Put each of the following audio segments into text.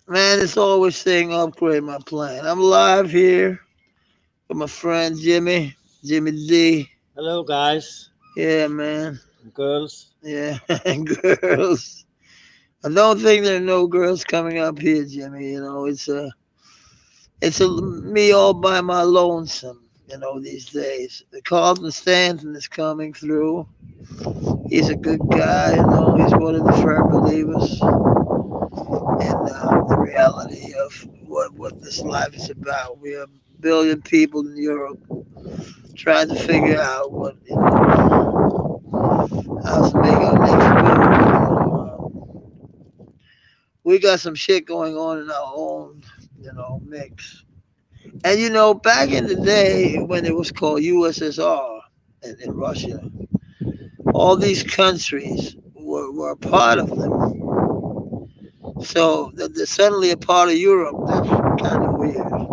Man, it's always saying upgrade my plan. I'm live here with my friend Jimmy D. Hello, guys Yeah, man. and girls. Yeah, and girls. I don't think there are no girls coming up here, Jimmy. It's me all by my lonesome. These days. The Carlton Stanton is coming through. He's a good guy. He's one of the firm believers in the reality of what this life is about. We are a billion people in Europe trying to figure out how to make our next move. We got some shit going on in our own, mix. And back in the day when it was called USSR in Russia, all these countries were a part of them. So that they're suddenly a part of Europe. That's kind of weird.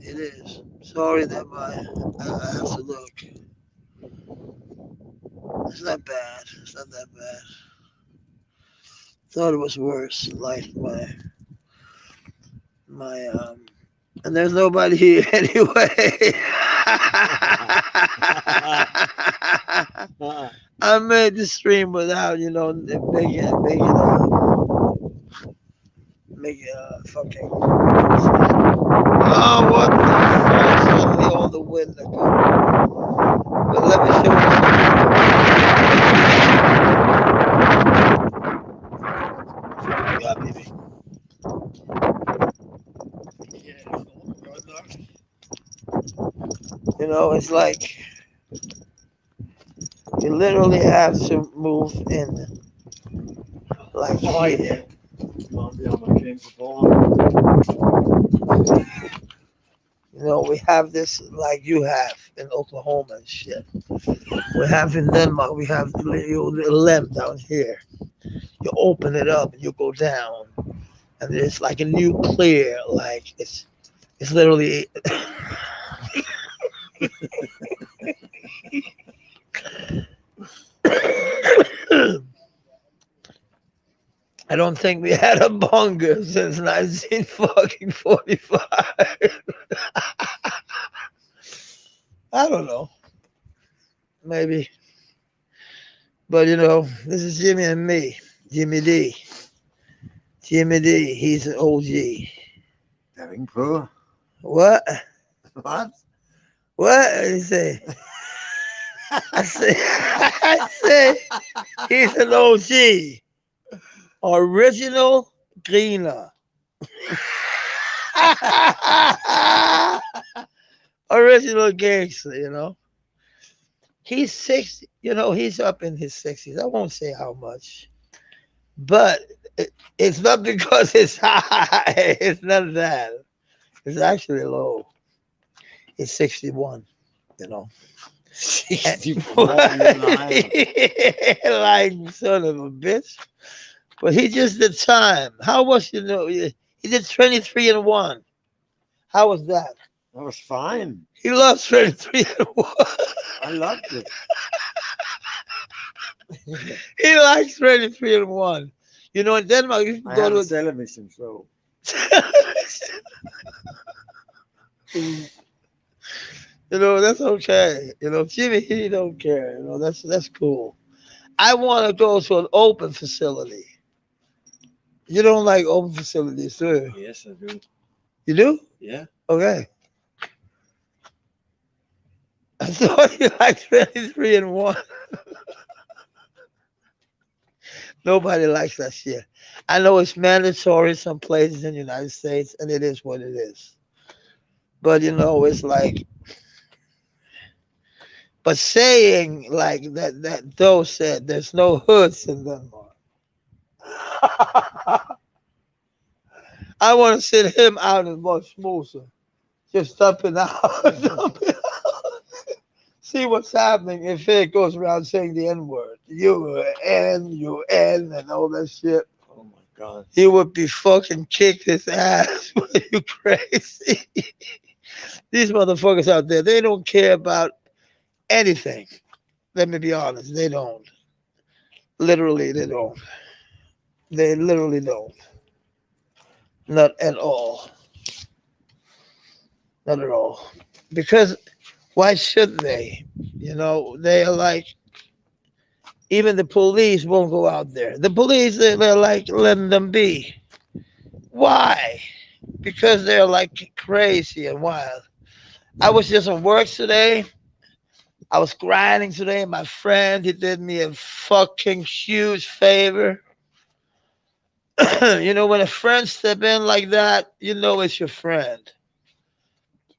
It is. Sorry that I have to look. It's not bad. It's not that bad. Thought it was worse. Like my. And there's nobody here anyway. I made the stream without making fucking. Oh, what the fuck? Suddenly all the wind are gone. But let me show you something. Yeah, baby. Yeah, it's like you literally have to move in like Hi here. there. I'll be on my game for We have this like you have in Oklahoma and shit. We have in Denmark, we have the little limb down here. You open it up and you go down, and it's like a nuclear, like it's literally. I don't think we had a bunker since 1945. I don't know, maybe, but this is Jimmy and me, Jimmy D. Jimmy D. He's an OG. Having pro. What? What? What? You say? I say, I say, he's an OG. Original greener. Original gangster. He's 60, he's up in his 60s. I won't say how much, but it's not because it's high. It's not that. It's actually low. It's 61, you know. 64 alive. Like, son of a bitch. But he just did time. How was he did 23-1. How was that? That was fine. He loves 23-1. I loved it. He likes 23-1. In Denmark, you can I go have a to television show. that's okay. Jimmy, he don't care. That's cool. I want to go to an open facility. You don't like open facilities, do you? Yes, I do. You do? Yeah. Okay. I thought you liked 23-1. Nobody likes that shit. I know it's mandatory some places in the United States, and it is what it is. But it's like, but saying like that Doe said there's no hoods in Denmark. I want to sit him out and watch Musa. Just dumping out, dumping out. See what's happening if it goes around saying the N word. UN, and all that shit. Oh my God. He would be fucking kicked his ass. Are you crazy? These motherfuckers out there, they don't care about anything. Let me be honest, they don't. Literally, they don't. They literally don't. Not at all. Not at all. Because why should they? They are like, even the police won't go out there. The police, they're like letting them be. Why? Because they're like crazy and wild. I was just on work today. I was grinding today. My friend, he did me a fucking huge favor. When a friend step in like that, it's your friend.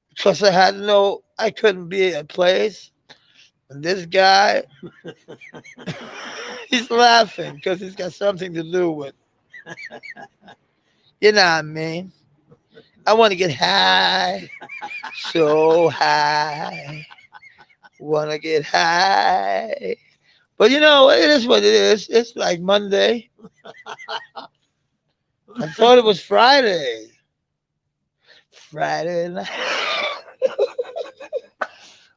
Because I couldn't be at a place. And this guy, he's laughing because he's got something to do with, you know what I mean? I want to get high, so high. Want to get high. But it is what it is. It's like Monday. I thought it was Friday. Friday night.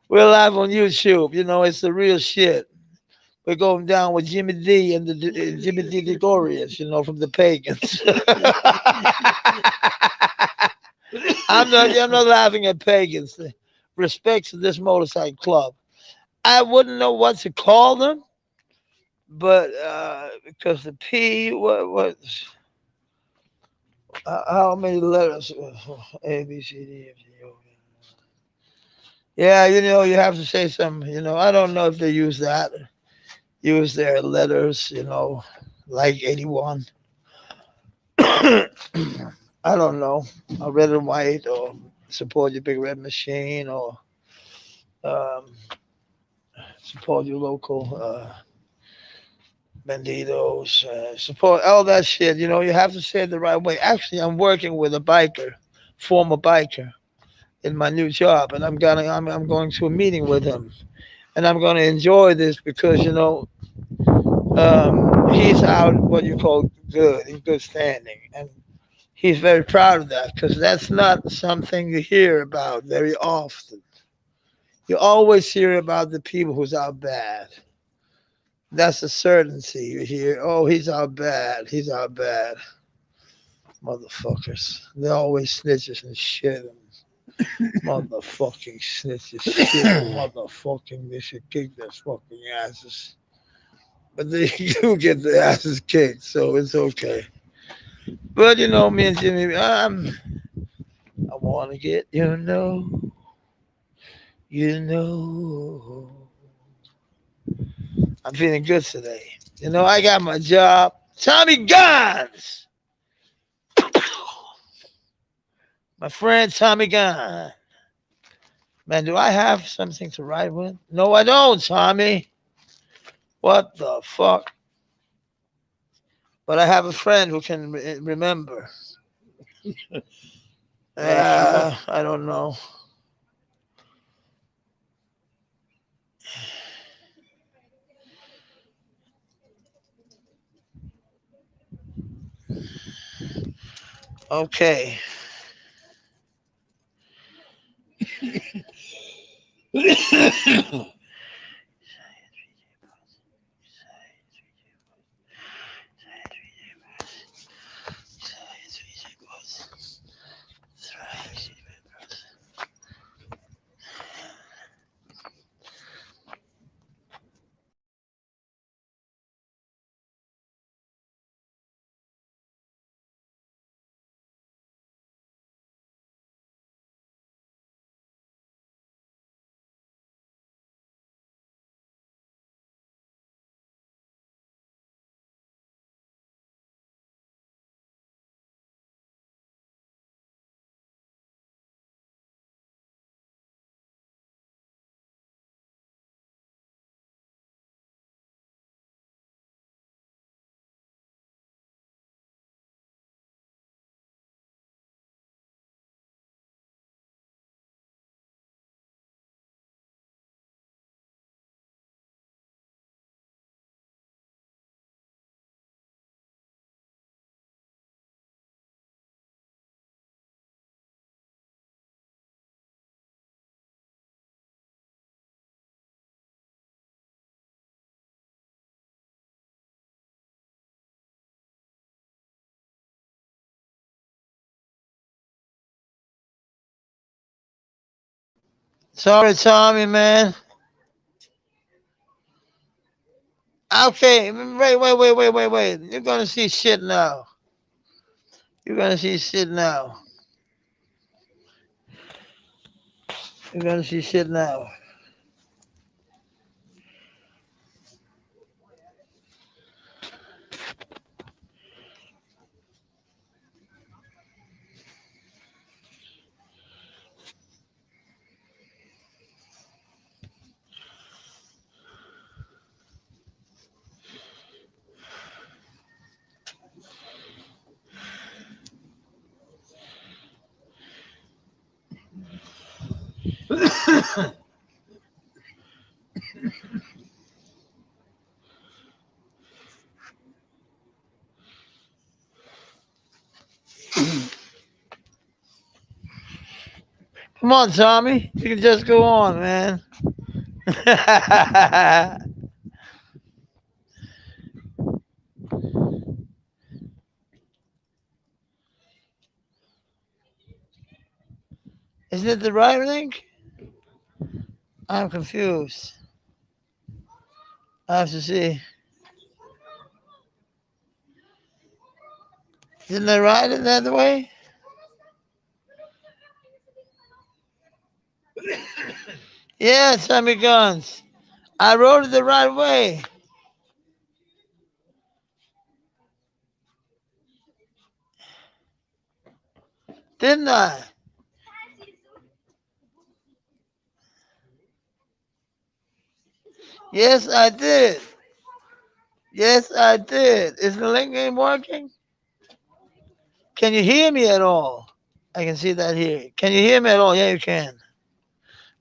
We're live on YouTube. It's the real shit. We're going down with Jimmy D and the Jimmy D Gregorians, from the pagans. I'm not laughing at pagans. Respect to this motorcycle club. I wouldn't know what to call them, but because the P, what how many letters? A B C D F G O. Yeah, you have to say some. I don't know if they use that. Use their letters. Like 81. I don't know. Red and white, or support your big red machine, or um, support your local banditos, support all that shit. You have to say it the right way. Actually, I'm working with a biker, former biker, in my new job, and I'm going to a meeting with him, and I'm going to enjoy this because he's out what you call good, in good standing, and he's very proud of that because that's not something you hear about very often. You always hear about the people who's out bad. That's a certainty. You hear, oh, he's out bad. He's out bad. Motherfuckers. They're always snitches and shit. Motherfucking snitches. Shit. Motherfucking. They should kick their fucking asses. But they do get their asses kicked, so it's okay. But me and Jimmy, I want to get, you know. I'm feeling good today. I got my job. Tommy Guns! My friend Tommy Gunn. Man, do I have something to write with? No, I don't, Tommy. What the fuck? But I have a friend who can remember. Are you sure? I don't know. Okay. Sorry, Tommy, man. Okay, wait. You're gonna see shit now. You're gonna see shit now. You're gonna see shit now. Come on, Tommy. You can just go on, man. Isn't it the right link? I'm confused. I have to see. Isn't that right in that way? Yeah, Tommy Guns. I wrote it the right way, didn't I? Yes, I did. Yes, I did. Is the link ain't working? Can you hear me at all? I can see that here. Can you hear me at all? Yeah, you can.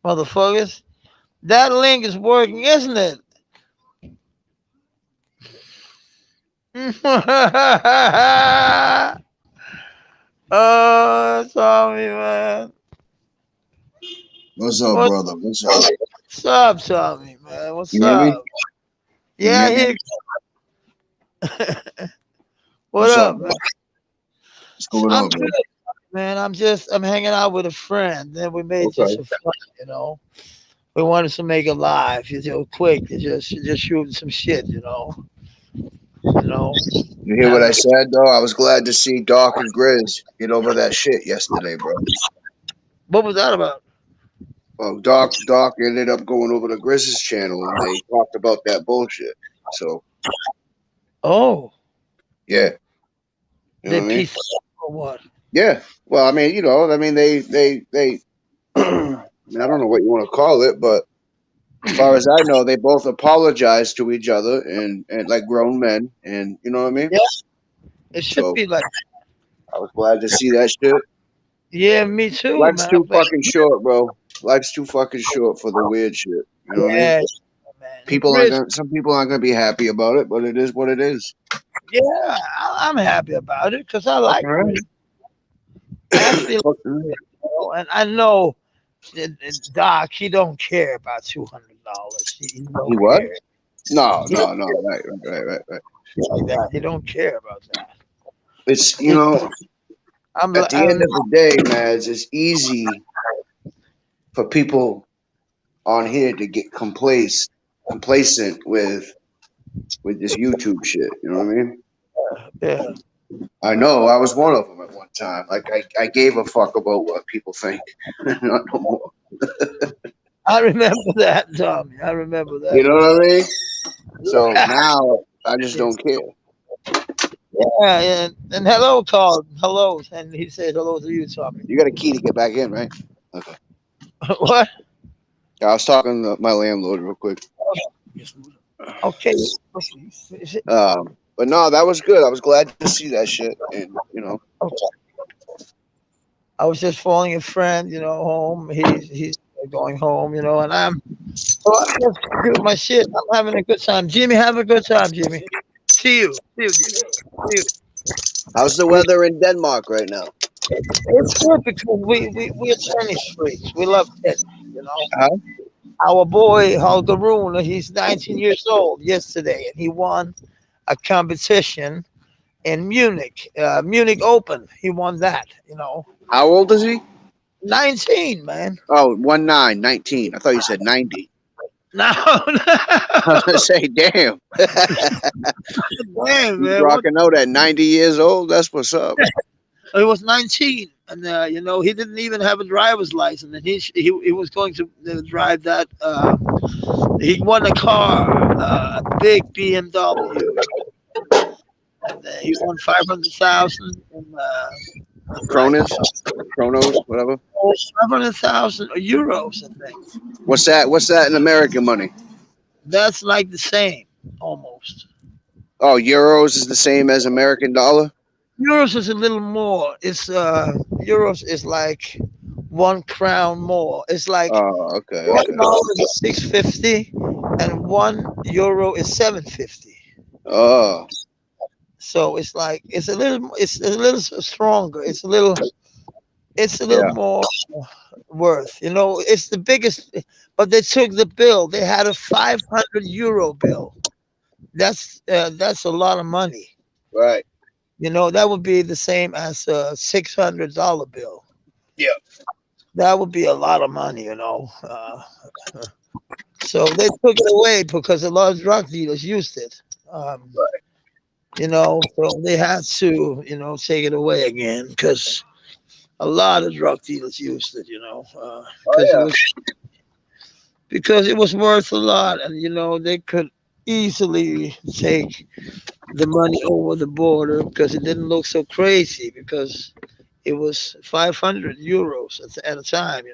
Motherfuckers. That link is working, isn't it? Oh, Tommy, man. What's up, What, brother? What's up? what's up, Tommy, man? What's You hear up? me? You Yeah, hear I me? hear you. What What's up, up, man? bro? What's going I'm on, good, man? man. I'm hanging out with a friend. Then we made just Okay. a fun, you know. We wanted to make it live, quick, just shooting some shit, you know. You hear what Having I a, said, though? I was glad to see Doc and Grizz get over that shit yesterday, bro. what was that about? Well, Doc ended up going over to Grizz's channel and they talked about that bullshit. So, Oh, yeah. You know they what I mean? piece or what? Yeah. Well, I mean, they I don't know what you want to call it, but as far as I know, they both apologized to each other and like grown men, and you know what I mean. Yeah, it should So be like, I was glad to see that shit. yeah, me too, Life's man. too fucking short, bro. Life's too fucking short for the weird shit. You know what I mean? Yeah, man. And Chris, Some people aren't gonna be happy about it, but it is what it is. yeah, I'm happy about it because I like Fucking right. Chris. I actually, Fucking and I know Doc. He don't care about $200. He he don't what? care. No, He don't no, no. Right. care like that. He don't care about that. It's He, at the end I'm of the day, man, it's easy for people on here to get complacent with this YouTube shit. You know what I mean? yeah. I know I was one of them at one time. Like I gave a fuck about what people think. Not no more. I remember that, Tommy. I remember You that. know what I mean? So Yeah, now I just don't care. and hello called hello, and he said hello to you, Tommy. You got a key to get back in, right? Okay. What? Yeah, I was talking to my landlord real quick. Okay. But no, that was good. I was glad to see that shit, and I was just following a friend, home. He's going home, and I'm just doing my shit. I'm having a good time. Jimmy, have a good time, Jimmy. See you, Jimmy. See you. how's the We, weather in Denmark right now? it's good because we're tennis freaks. We love tennis, you know. Huh? Our boy Holgaroon, he's 19 years old yesterday, and he won a competition in Munich, Munich Open. He won that. How old is he? 19, man. Oh, 19. I thought you said 90. No, I was gonna no. say, damn, Damn, he's man. What? rocking out at 90 years old. That's what's up. He was 19, and he didn't even have a driver's license, and he was going to drive that. He won a car, a big BMW, and he won 500,000 in like Cronus, Chronos, whatever. 500,000 euros, I think. What's that? What's that in American money? That's like the same, almost. Oh, euros is the same as American dollar. Euros is a little more. It's euros is like 1 crown more. It's like Oh, okay, okay. $1 is 650, and €1 is 750. Oh, So it's like it's a little stronger. It's a little yeah, more worth. It's the biggest. But they took the bill. They had a 500 euro bill. That's a lot of money. right. That would be the same as a $600 bill. Yeah, That would be a lot of money. So they took it away because a lot of drug dealers used it. So they had to, take it away again because a lot of drug dealers used it. oh Because yeah, it was worth a lot, and they could easily take the money over the border because it didn't look so crazy because it was 500 euros at a time.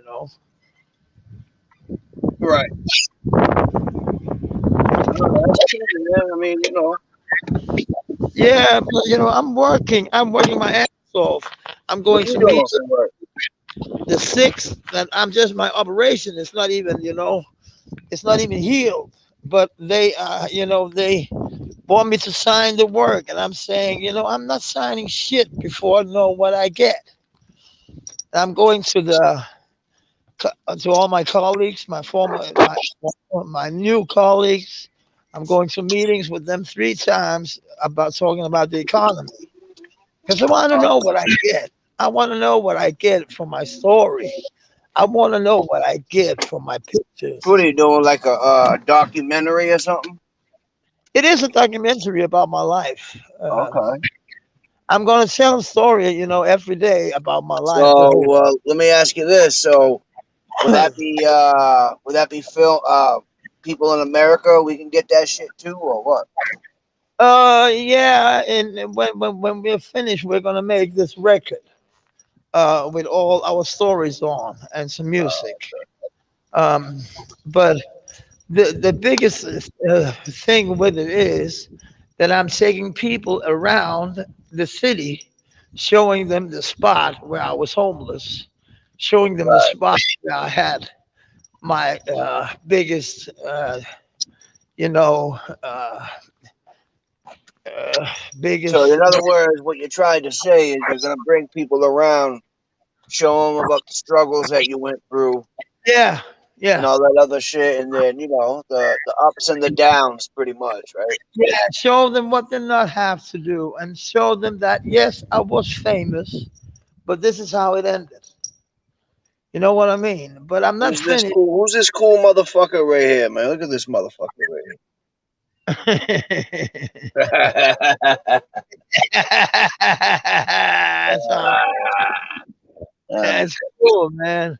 right. No, that's true, man. I mean, Yeah, but I'm working my ass off. I'm what going you to doing meet for work? the sixth, and I'm just my operation. It's not even healed. But they want me to sign the work, and I'm saying, I'm not signing shit before I know what I get. I'm going to all my colleagues, my new colleagues. I'm going to meetings with them 3 times about talking about the economy because I want to know what I get. I want to know what I get from my story. I want to know what I get from my What pictures. are you doing? Like a documentary or something? It is a documentary about my life. Okay. I'm going to tell a story, every day about my life. The whole. So let me ask you this. So would that be film people in America? We can get that shit too, or what? Yeah, and when we're finished, we're gonna make this record with all our stories on and some music. Um, but the biggest thing with it is that I'm taking people around the city, showing them the spot where I was homeless, showing them the Right. spot where I had my biggest, you know, uh, So biggest. in other words, what you're trying to say is you're gonna bring people around, show them about the struggles that you went through Yeah, and yeah, all that other shit, and then the ups and the downs, pretty much, right? yeah. Show them what they not have to do, and show them that yes, I was famous, but this is how it ended. You know what I mean? But I'm not Who's this finished. cool? Who's this cool motherfucker right here, man? Look at this motherfucker right here. so Yeah. that's cool, man.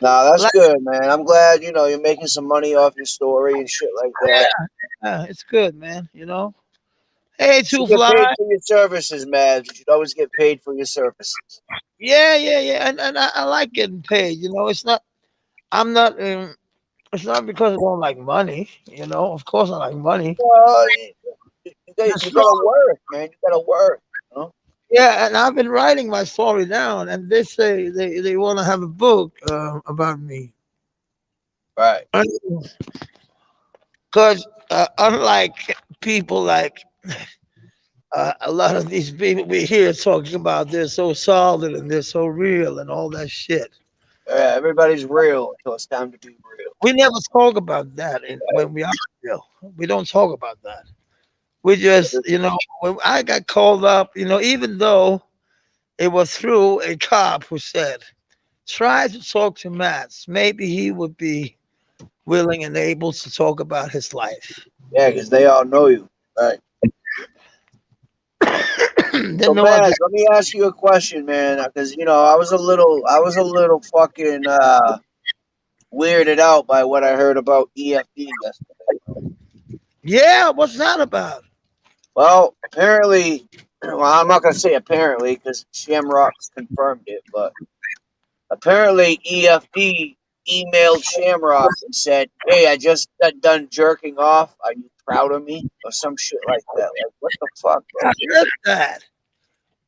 Nah, that's Like, good, man. I'm glad you're making some money off your story and shit like that. it's good, man. Hey, You should Two get paid Fly. for your services, man. You should always get paid for your services. Yeah, yeah, yeah. And I like getting paid. It's not. I'm not. It's not because I don't like money. Of course I like money. Well, you The got you gotta strong. work, man. You gotta work. You know? Yeah, and I've been writing my story down, and they say they want to have a book about me. Right. Because unlike people like a lot of these people we hear talking about, they're so solid and they're so real and all that shit. Yeah, everybody's real until it's time to be real. We never talk about that when we are real. We don't talk about that. We just, when I got called up, even though it was through a cop who said, Try to talk to Mats. Maybe he would be willing and able to talk about his life. Yeah, because they all know you. Right. They So, know what man, this. let me ask you a question, man. Because I was a little fucking weirded out by what I heard about EFD yesterday. Yeah, what's that about? Well, apparently, well, I'm not gonna say apparently because Shamrock confirmed it, but apparently EFD emailed Shamrock and said, "Hey, I just got done jerking off. Are you proud of me?" Or some shit like that. Like, what the fuck, I bro? heard that. Are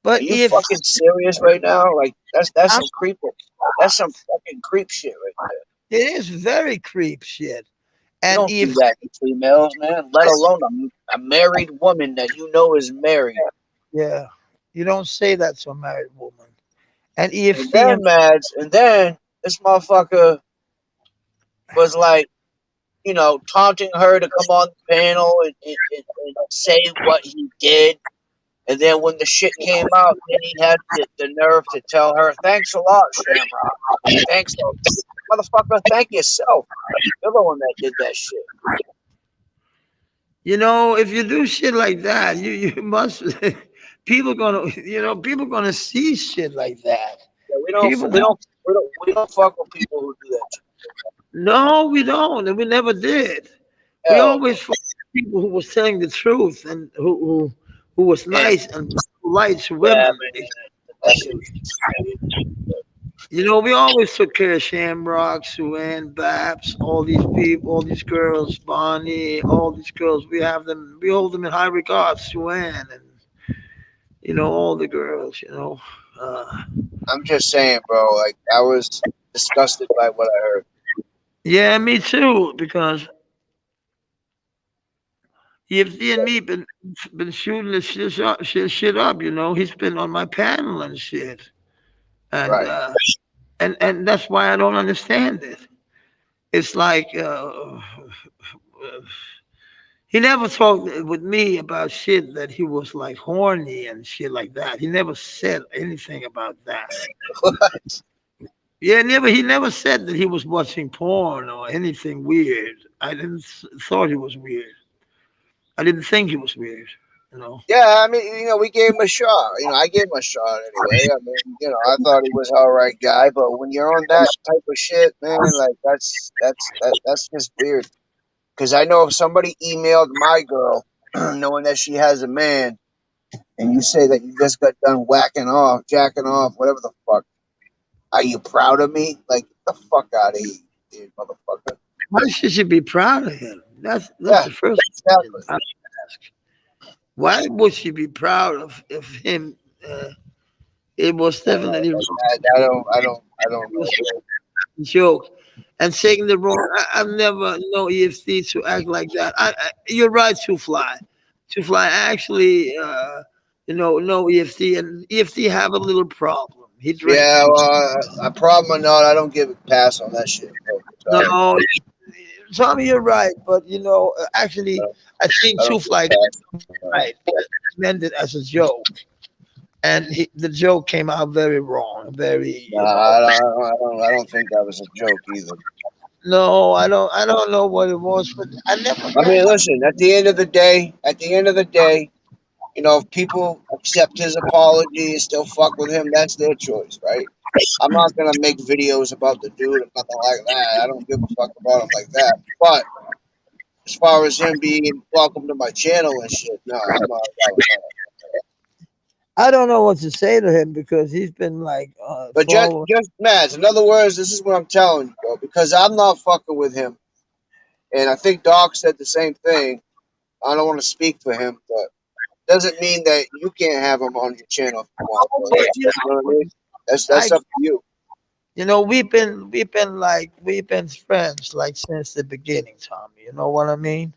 But you if fucking serious right now? Like, that's I'm, some creep. That's some fucking creep shit right there. it is very creep shit. You And don't do if that to females, man. Let alone a married woman that you know is married. yeah, you don't say that to a married woman. And if And the then, Mads, and then this motherfucker was like, taunting her to come on the panel and say what he did. And then when the shit came out, then he had the nerve to tell her, "Thanks a lot, Shamrock. Thanks, motherfucker. Thank yourself. You're the one that did that shit." if you do shit like that, you must people gonna see shit like that. Yeah, People we don't fuck with people who do that shit. no, we don't, and we never did. We Hell always fought people who was telling the truth and who was no. And nice and polite to yeah, women. man, that shit was just weird. We always took care of Shamrock, Suan, Babs, all these people, all these girls, Bonnie, all these girls. We hold them in high regard, Suan, and all the girls. Uh, I'm just saying, bro. Like I was disgusted by what I heard. yeah, me too, because EFD and me been shooting this shit up. He's been on my panel and shit, and Right. uh, and that's why I don't understand it. It's like he never talked with me about shit that he was like horny and shit like that. He never said anything about that. Yeah, he never said that he was watching porn or anything weird. I didn't thought he was weird. I didn't think he was weird. You know. Yeah, I mean, we gave him a shot. I gave him a shot anyway. I mean, I thought he was an all right guy, but when you're on that type of shit, man, like that's just weird. Because I know if somebody emailed my girl, knowing that she has a man, and you say that you just got done whacking off, jacking off, whatever the fuck, are you proud of me? Like, get the fuck out of here, you motherfucker. Why should she be proud of him? That's Yeah, the first question exactly. I ask. Why would she be proud of him? It was definitely I don't know, bro. a joke. And taking the wrong, I've never known EFC to act like that. You're right, to fly. To fly, actually, no EFC, and EFC have a little problem. He drinks Yeah, too. well, a problem or not, I don't give a pass on that shit, bro. Sorry, No, Tommy, you're right, but I actually, don't, I think I don't Two give a Fly pass. right meant it as a joke, and the joke came out very wrong. Very, Nah, I don't think that was a joke either. no, I don't know what it was, but I never I met. mean, listen, at the end of the day, if people accept his apology and still fuck with him, that's their choice, right? I'm not gonna make videos about the dude or nothing like that. I don't give a fuck about him like that. But as far as him being welcome to my channel and shit, no, I'm not about that. I don't know what to say to him because he's been like But following. just Mads, in other words, this is what I'm telling you, bro. Because I'm not fucking with him, and I think Doc said the same thing. I don't want to speak for him, but doesn't mean that you can't have him on your channel if you want, bro. You You know what I mean? I That's up to you. we've been friends like since the beginning, Tommy. You know what I mean?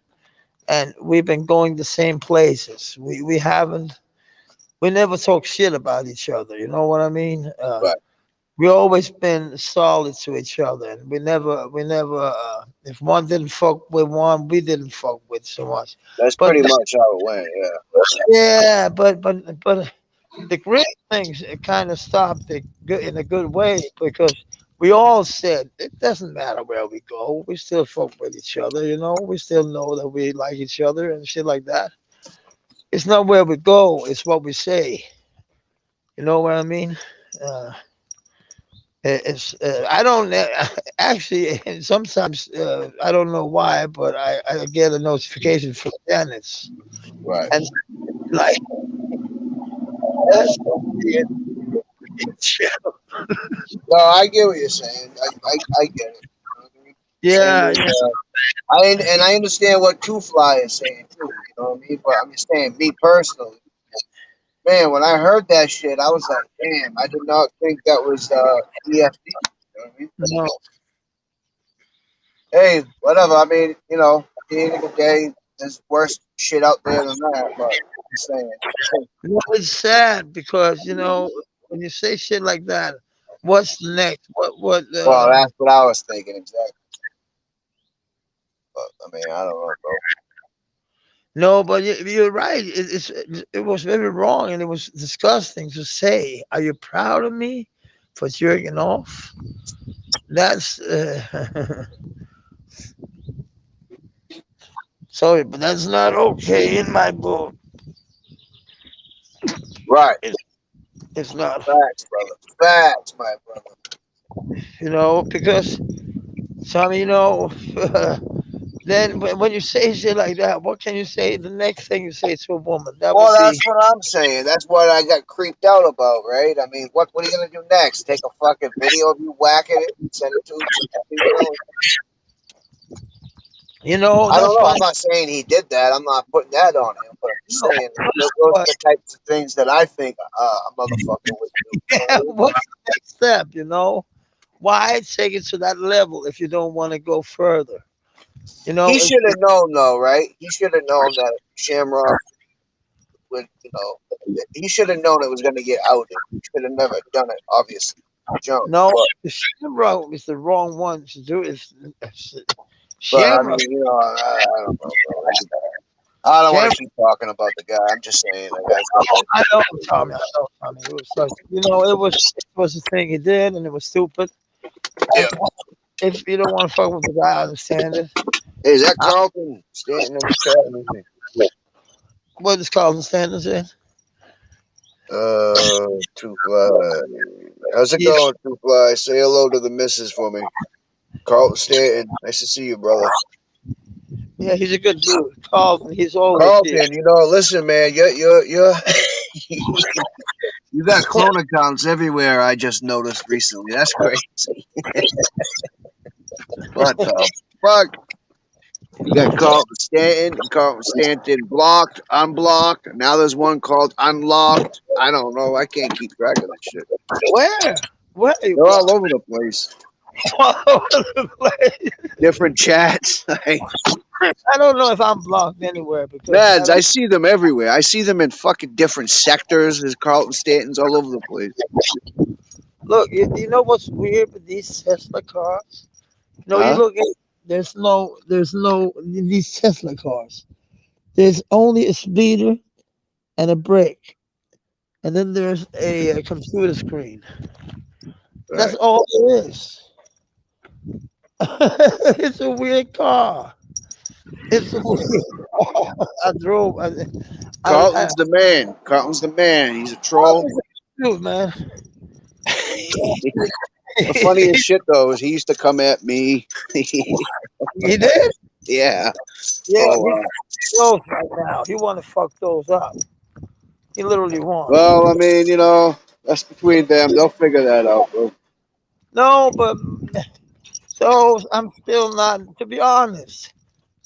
And we've been going the same places. We never talk shit about each other. You know what I mean? Right. We always been solid to each other, and we never. If one didn't fuck with one, we didn't fuck with so much. That's But pretty much how it went. Yeah. yeah, but the great things kind of stopped in a good way because we all said it doesn't matter where we go. We still fuck with each other, you know. We still know that we like each other and shit like that. It's not where we go; it's what we say. You know what I mean? Uh, it's I don't actually. And sometimes I don't know why, but I get a notification from Dennis, Right. and like that's so weird. No, I get what you're saying. I get it. You know what I mean? Same Yeah, with yeah. I understand what Two Fly is saying too. You know what I mean? But I'm just saying, me personally, man, when I heard that shit, I was like, damn, I did not think that was EFD. You know what I mean? No, Hey, whatever. I mean, at the end of the day, there's worse shit out there than that. But I'm saying, no, it's sad because when you say shit like that, what's next? What? well, that's what I was thinking exactly. But I mean, I don't know, bro. No, but you're right. It was very wrong and it was disgusting to say. Are you proud of me for jerking off? That's sorry, but that's not okay in my book. Right. It's, it's not, Facts, brother. Facts, my brother. because Tommy, then when you say shit like that, what can you say? The next thing you say to a woman, that Well, would be, that's what I'm saying. That's what I got creeped out about, right? I mean, what are you gonna do next? Take a fucking video of you whacking it and send it to some female? I don't that's know. why. I'm not saying he did that. I'm not putting that on him, but I'm just No, saying those are but the types of things that I think a motherfucker would do. You know what I mean? what's the next step? Why take it to that level if you don't want to go further? He It's, should have known, though, right? He should have known that Shamrock would, he should have known it was going to get outed. He should have never done it, obviously, from the jump. no, But, the Shamrock is the wrong one to do. It's I Shamrock. mean, I don't know, bro. I don't want Shamrock. to keep talking about the guy. I'm just saying, I gotta go ahead. I know, Tommy. I know, Tommy. It was like, it was a thing he did, and it was stupid. Yeah. And if you don't want to fuck with the guy, I understand it. Hey, is that I, Carlton standing in the chat? Let me what is Carlton Sanders in? Two Fly. How's it Yeah, going, Two Fly? Say hello to the missus for me. Carlton Stanton. Nice to see you, brother. yeah, he's a good dude. Carlton, he's always here. Carlton, listen, man, you got clone accounts everywhere. I just noticed recently. That's crazy. What the fuck? You got Carlton Stanton and Carlton Stanton blocked, unblocked. Now there's one called unlocked. I don't know. I can't keep track of that shit. Where? Where are you They're all blocked? over the place. All over the place. Different chats. I don't know if I'm blocked anywhere because I Mads, I don't see them everywhere. I see them in fucking different sectors. There's Carlton Stanton's all over the place. look. You know what's weird with these Tesla cars? You Huh? look at there's no in these Tesla cars. There's only a speeder and a brake, and then there's a computer screen. That's Right. all there is. It's a weird car. It's a weird car. I drove. I Carlton's the man. Carlton's the man. He's a what troll. is it, dude, man? The funniest shit though is he used to come at me. He did. Yeah. Yeah, Oh he's wow. close right now. He want to fuck those up. He literally wants. Well, I mean, that's between them. They'll figure that out, bro. No, but those I'm still not. To be honest,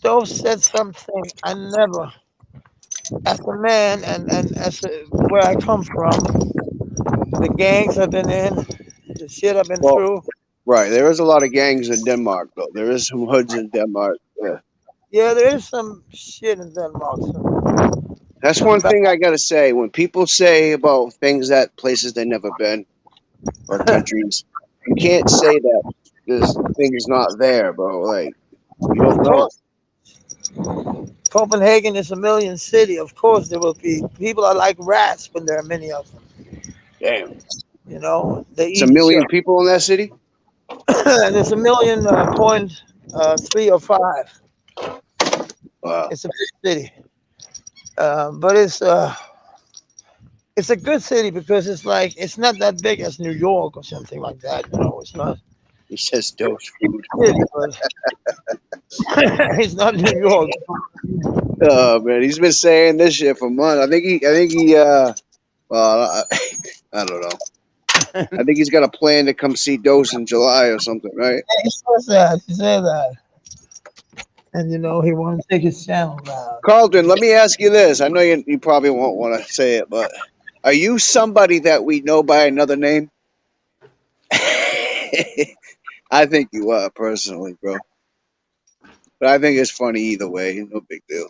those said something I never. As a man and where I come from, the gangs I've been in, the shit I've been Well, through. right. There is a lot of gangs in Denmark, though. There is some hoods in Denmark. Yeah. Yeah, there is some shit in Denmark. That's Some one bad. thing I gotta say. When people say about things that places they've never been or countries, you can't say that this thing is not there, bro. Like you Of don't know. course, Copenhagen is a million city. Of course, there will be people are like rats when there are many of them. Damn. They It's a eat each million other. people in that city. There's a million point 3 or 5. Wow. It's a big city, but it's a good city because it's not that big as New York or something like that. It's not He says dose food. city, but it's not New York. Oh man, he's been saying this shit for months. Well, I don't know. I think he's got a plan to come see Dose in July or something, right? He says that. He said that, and he wants to take his channel down. Carlton, let me ask you this. I know you probably won't want to say it, but are you somebody that we know by another name? I think you are, personally, bro. But I think it's funny either way. No big deal.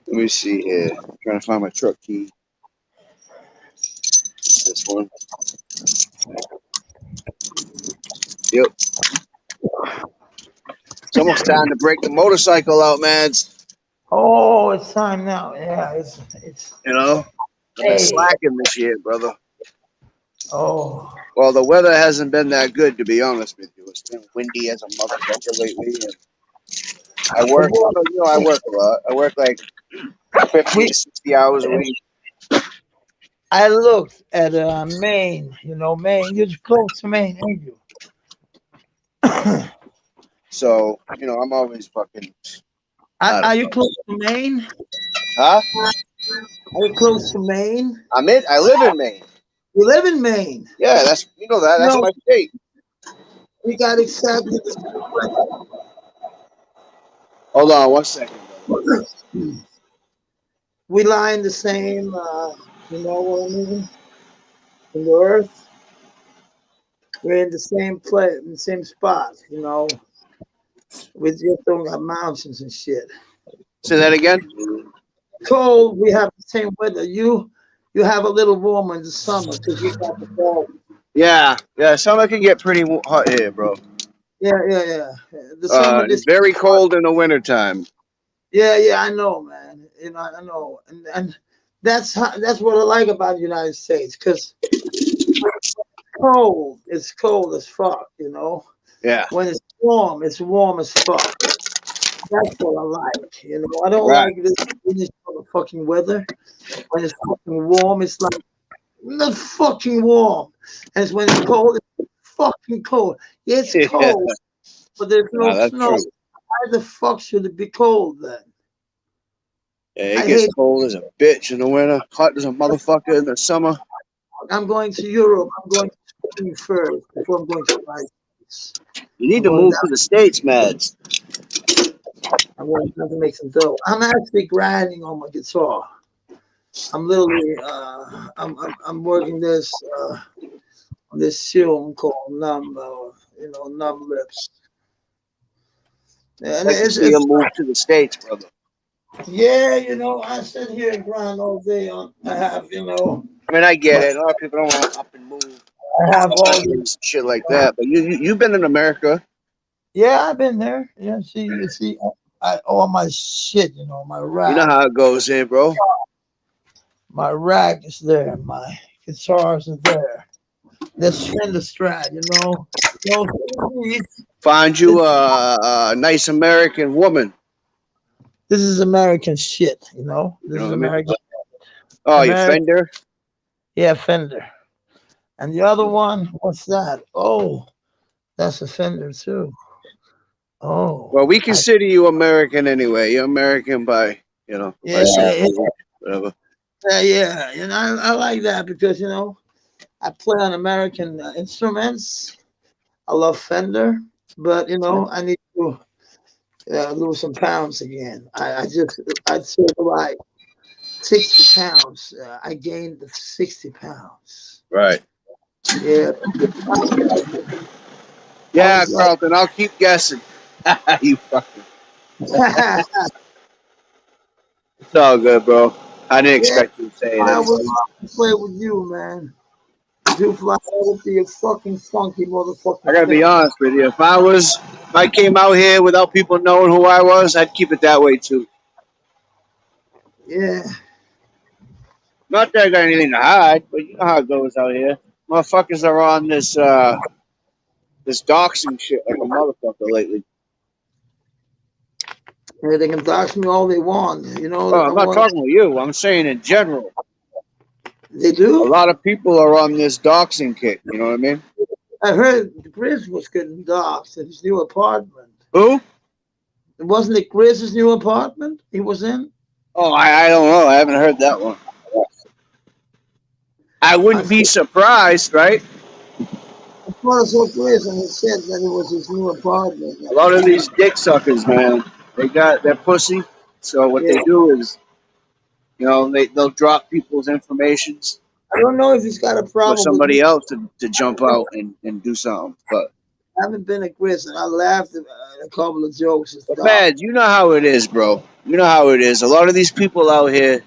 Let me see here. I'm trying to find my truck key. This one. Yep. It's almost time to break the motorcycle out, man. Oh, it's time now. Yeah, it's. You know, I've been Hey. slacking this year, brother. Oh. Well, the weather hasn't been that good, to be honest with you. It's been windy as a motherfucker lately. And I work, I work a lot. I work like 50 We. to 60 hours a week. I looked at Maine. Maine. You're close to Maine, ain't you? So, I'm always fucking, I Are don't you know. close to Maine? Huh? Are you close to Maine? I live in Maine. You live in Maine. Yeah, that's No, my state. we got exactly. Hold on one second, brother. We lie in the same. You know what I mean? In the earth, we're in the same place, in the same spot. We just don't got mountains and shit. Say that again? Cold, we have the same weather. You have a little warmer in the summer because you got the fall. Yeah, summer can get pretty hot here, bro. Yeah, yeah, yeah. The summer It's this. very cold in the wintertime. Yeah, yeah, I know, man. I know, and that's what I like about the United States because cold. It's cold as fuck. Yeah, When it's warm as fuck. That's what I like. I don't right. like this fucking weather. When it's fucking warm, it's like not fucking warm. And when it's cold, it's fucking cold. Yeah, it's Yeah, cold, but there's no no, that's snow. true. Why the fuck should it be cold then? Yeah, it I gets hate. cold as a bitch in the winter, hot as a motherfucker in the summer. I'm going to Europe. I'm going to Spain first before I'm going to the United States. You need I'm to going move down. to the States, Mads. I'm going down to make some dough. I'm actually grinding on my guitar. I'm literally. I'm working on this tune called Numb. Numb Lips. I'd And like to see you move to the States, brother. yeah, I sit here and grind all day on. I mean, I get My, it. A lot of people don't want to up and move I have all the. countries, shit like that. But you've been in America. Yeah, I've been there. Yeah, you see, all my shit. My You know rack, how it goes here, bro. my rack is there. My guitars are there. This Fender Strat. Find This, you a nice American woman. this is American shit. You This know is what I mean? American. Oh, your American. Fender. Yeah, Fender. And the other one, what's that? Oh, that's a Fender too. Oh, Well, we I consider you American anyway. You're American by yeah, by some yeah, whatever. yeah, yeah. I like that because I play on American instruments. I love Fender, but I need to lose some pounds again. I took like 60 pounds. I gained the 60 pounds. Right. Yeah, I Yeah, was Carlton. I'll keep guessing. You fucking. like, It's all good, bro. I didn't yeah, expect you to say it I would anyway. love to play with you, man. Dufly, that would be a fucking funky I motherfucking gotta be thing. honest with you. If I came out here without people knowing who I was, I'd keep it that way too. Yeah, Not that I got anything to hide, but you know how it goes out here. Motherfuckers are on this doxing shit like a motherfucker lately. Yeah, they can dox me all they want. You know, Oh, I I'm not want. talking with you. I'm saying in general. They A do. lot of people are on this doxing kick. You know what I mean? I heard Chris was getting doxxed in his new apartment. Who? Wasn't it Chris's new apartment he was in? Oh, I don't know. I haven't heard that one. I I wouldn't be thought surprised, right? I saw Chris and he said that it was his new apartment. A That lot of he, these dick suckers, man, they got their pussy. So what yeah. they do is, they'll drop people's informations I don't know if he's got a for problem with me. somebody else to jump out and do something. I haven't been a Chris and I laughed at a couple of jokes and But stuff. man, you know how it is, bro. You know how it is. A lot of these people out here,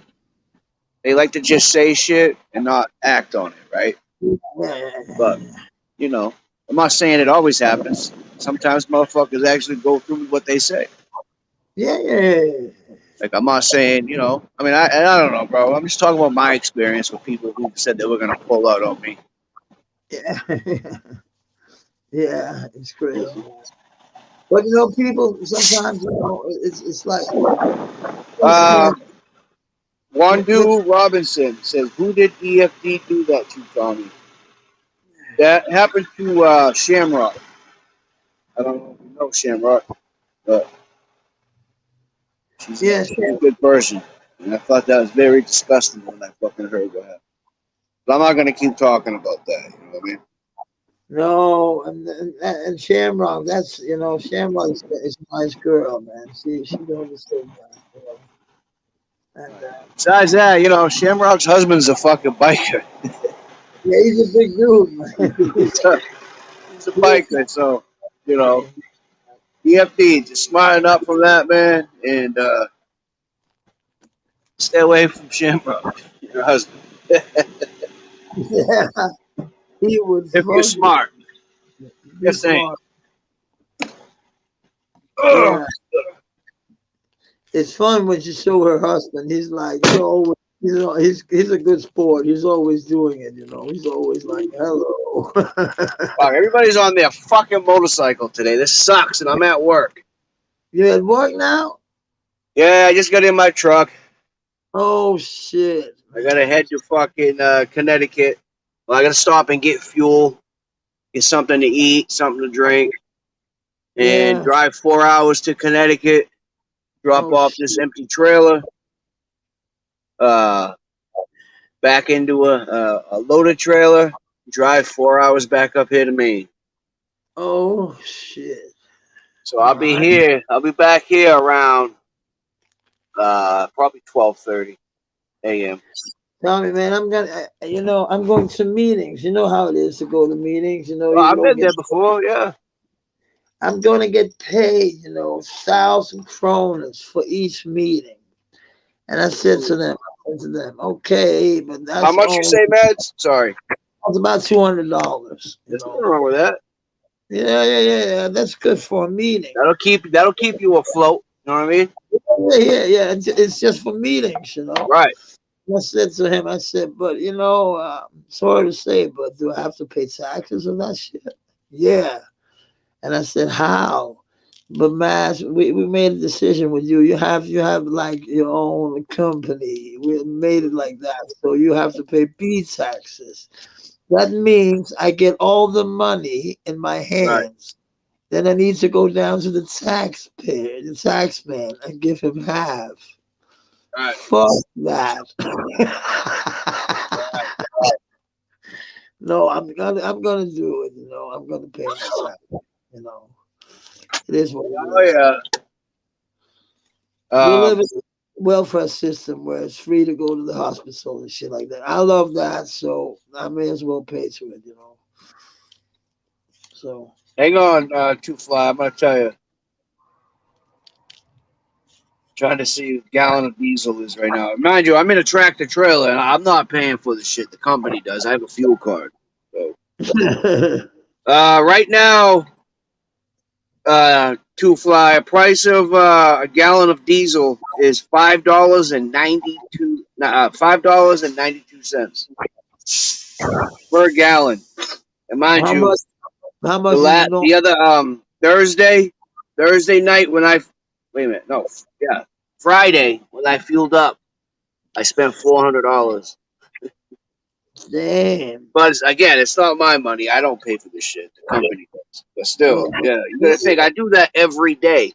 they like to just say shit and not act on it, right? But Yeah, you know, I'm not saying it always happens. Sometimes motherfuckers actually go through what they say. yeah. Like I'm not saying, I mean, I don't know, bro. I'm just talking about my experience with people who said they were gonna pull out on me. Yeah. Yeah, it's crazy. But you know, people sometimes it's like Uh, when One when dude, Robinson, says, "Who did EFD do that to, Tommy?" That happened to Shamrock. I don't know if you know Shamrock, but she's a, yeah, she's a good person, and I thought that was very disgusting when I fucking heard what happened. But I'm not gonna keep talking about that. You know what I mean? no, and Shamrock, that's Shamrock is a nice girl, man. She don't understand that, and Besides that, Shamrock's husband's a fucking biker. yeah, he's a big dude, man. He's a biker, so you know, Yeah, EFD just smarten up from that man and stay away from Shamrock, your husband. yeah, he would If you're fuck you. smart, Be just saying. smart. Ugh. Yeah, it's fun when she show her husband. He's like, you always, he's a good sport. He's always doing it. He's always like, hello. Fuck, everybody's on their fucking motorcycle today. This sucks, and I'm at work. You at work now? Yeah, I just got in my truck. Oh shit, I gotta man. head to fucking Connecticut. Well, I gotta stop and get fuel, get something to eat, something to drink, and Yeah. drive 4 hours to Connecticut. Drop Oh off this shit. empty trailer, uh, back into a loaded trailer. Drive 4 hours back up here to Maine. Oh shit. So All I'll be right. here. I'll be back here around probably 12:30 a.m. Tell me, man. I'm going to meetings. You know how it is to go to meetings. Well, You I've don't been get. there before. Yeah. I'm going to get paid. 1,000 kroners for each meeting. And I said to them, okay, but How that's much you only say, Mads? Sorry. that's about $200. There's nothing wrong with that. Yeah. That's good for a meeting. That'll keep you afloat. You know what I mean? Yeah. It's just for meetings. Right. I said to him, I said, but sorry to say, but do I have to pay taxes on that shit? Yeah. And I said, how? But Mass, we made a decision with you. You have like your own company. We made it like that. So you have to pay B taxes. That means I get all the money in my Right. hands. Then I need to go down to the taxpayer, the taxman, and give him half. Right. Fuck that. Right. No, I'm gonna do it. I'm gonna pay my tax. You know, it is what it Oh is. yeah. We Um. live in a welfare system where it's free to go to the hospital and shit like that. I love that, so I may as well pay to it. So Hang on, Two Fly. I'm gonna tell you. Trying to see what gallon of diesel is right now. Mind you, I'm in a tractor trailer, and I'm not paying for the shit. The company does. I have a fuel card. So, right now, Two Fly, price of a gallon of diesel is $5.92. $5.92 per gallon. And mind How you, much? How much is it the going? other Thursday night when I wait a minute, no, yeah, Friday when I fueled up, I spent $400. Damn. But again, it's not my money. I don't pay for this shit. The company does. But still, Oh, yeah, you gotta think. I do that every day,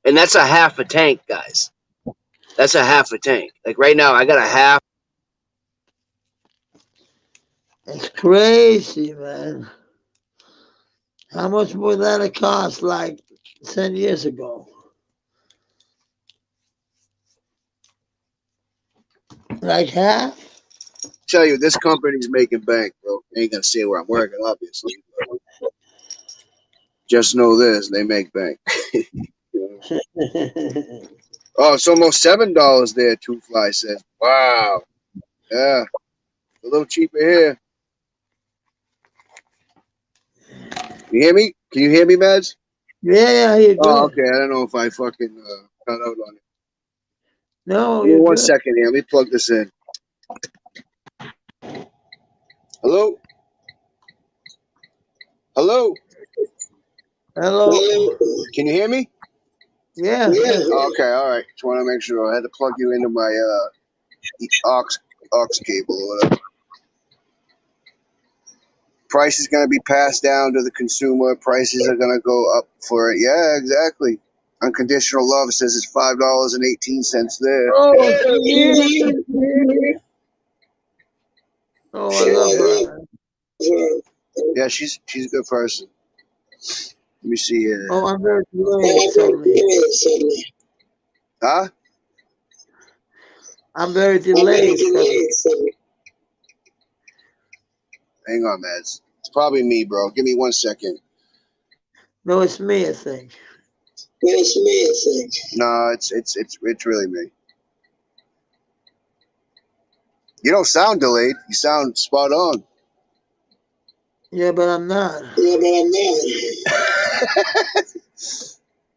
and that's a half a tank, guys. That's a half a tank. Like right now, I got a half. it's crazy, man. How much would that have cost like 10 years ago? Like half? Tell you, this company's making bank, bro. I ain't gonna say where I'm working, obviously, but just know this: they make bank. You know? Oh, it's almost $7 there. Two Fly says, "Wow, yeah, a little cheaper here." You hear me? Can you hear me, Mads? Yeah, you're Oh, good. okay. I don't know if I fucking cut out on it. No, Give me you're one good. second here. Let me plug this in. Hello, hello. Hello. Can you hear me? Yeah. Yeah. Okay, all right. Just want to make sure. I had to plug you into my aux aux cable or whatever. Price is going to be passed down to the consumer. Prices are going to go up for it. Yeah, exactly. Unconditional love says it's $5.18 there. Oh, she here. She here. Oh, I love her. Yeah, she's a good person. Let me see here. Oh, I'm very delayed suddenly. Huh? I'm very delayed suddenly. Hang on, Mads. It's probably me, bro. Give me 1 second. No, it's me, I think. No, it's really me. You don't sound delayed. You sound spot on. Yeah, but I'm not. I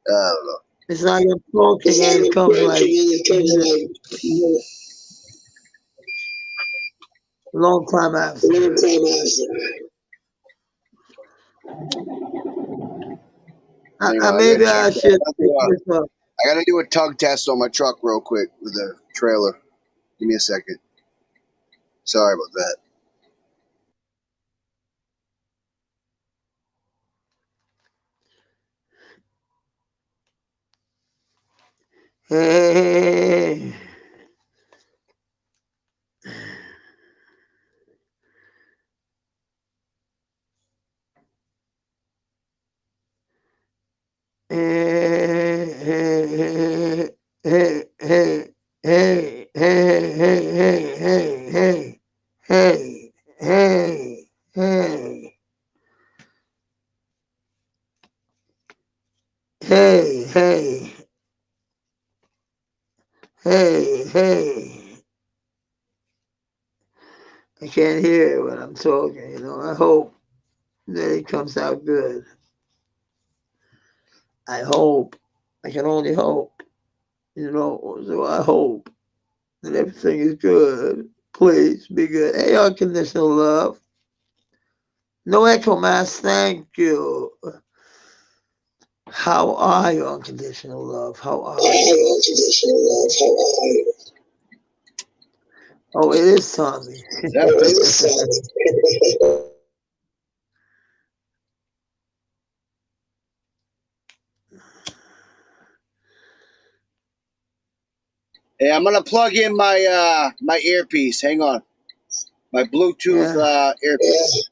don't know. It's like I'm talking and it comes like a long time after. Hang on. Maybe I should pick this up. I gotta do a tug test on my truck real quick with the trailer. Give me a second. Sorry about that. Hey, hey, hey, hey, hey, hey, hey, hey, hey, hey, hey, hey, hey, hey, hey, hey. I can't hear when I'm talking, I hope that it comes out good. I hope. I can only hope, so I hope that everything is good. Please be good. Hey, unconditional love. No echo mask, thank you. How are you, unconditional love? How are you? Oh, it is Tommy. Hey, I'm gonna plug in my earpiece. Hang on. My Bluetooth Yeah. earpiece.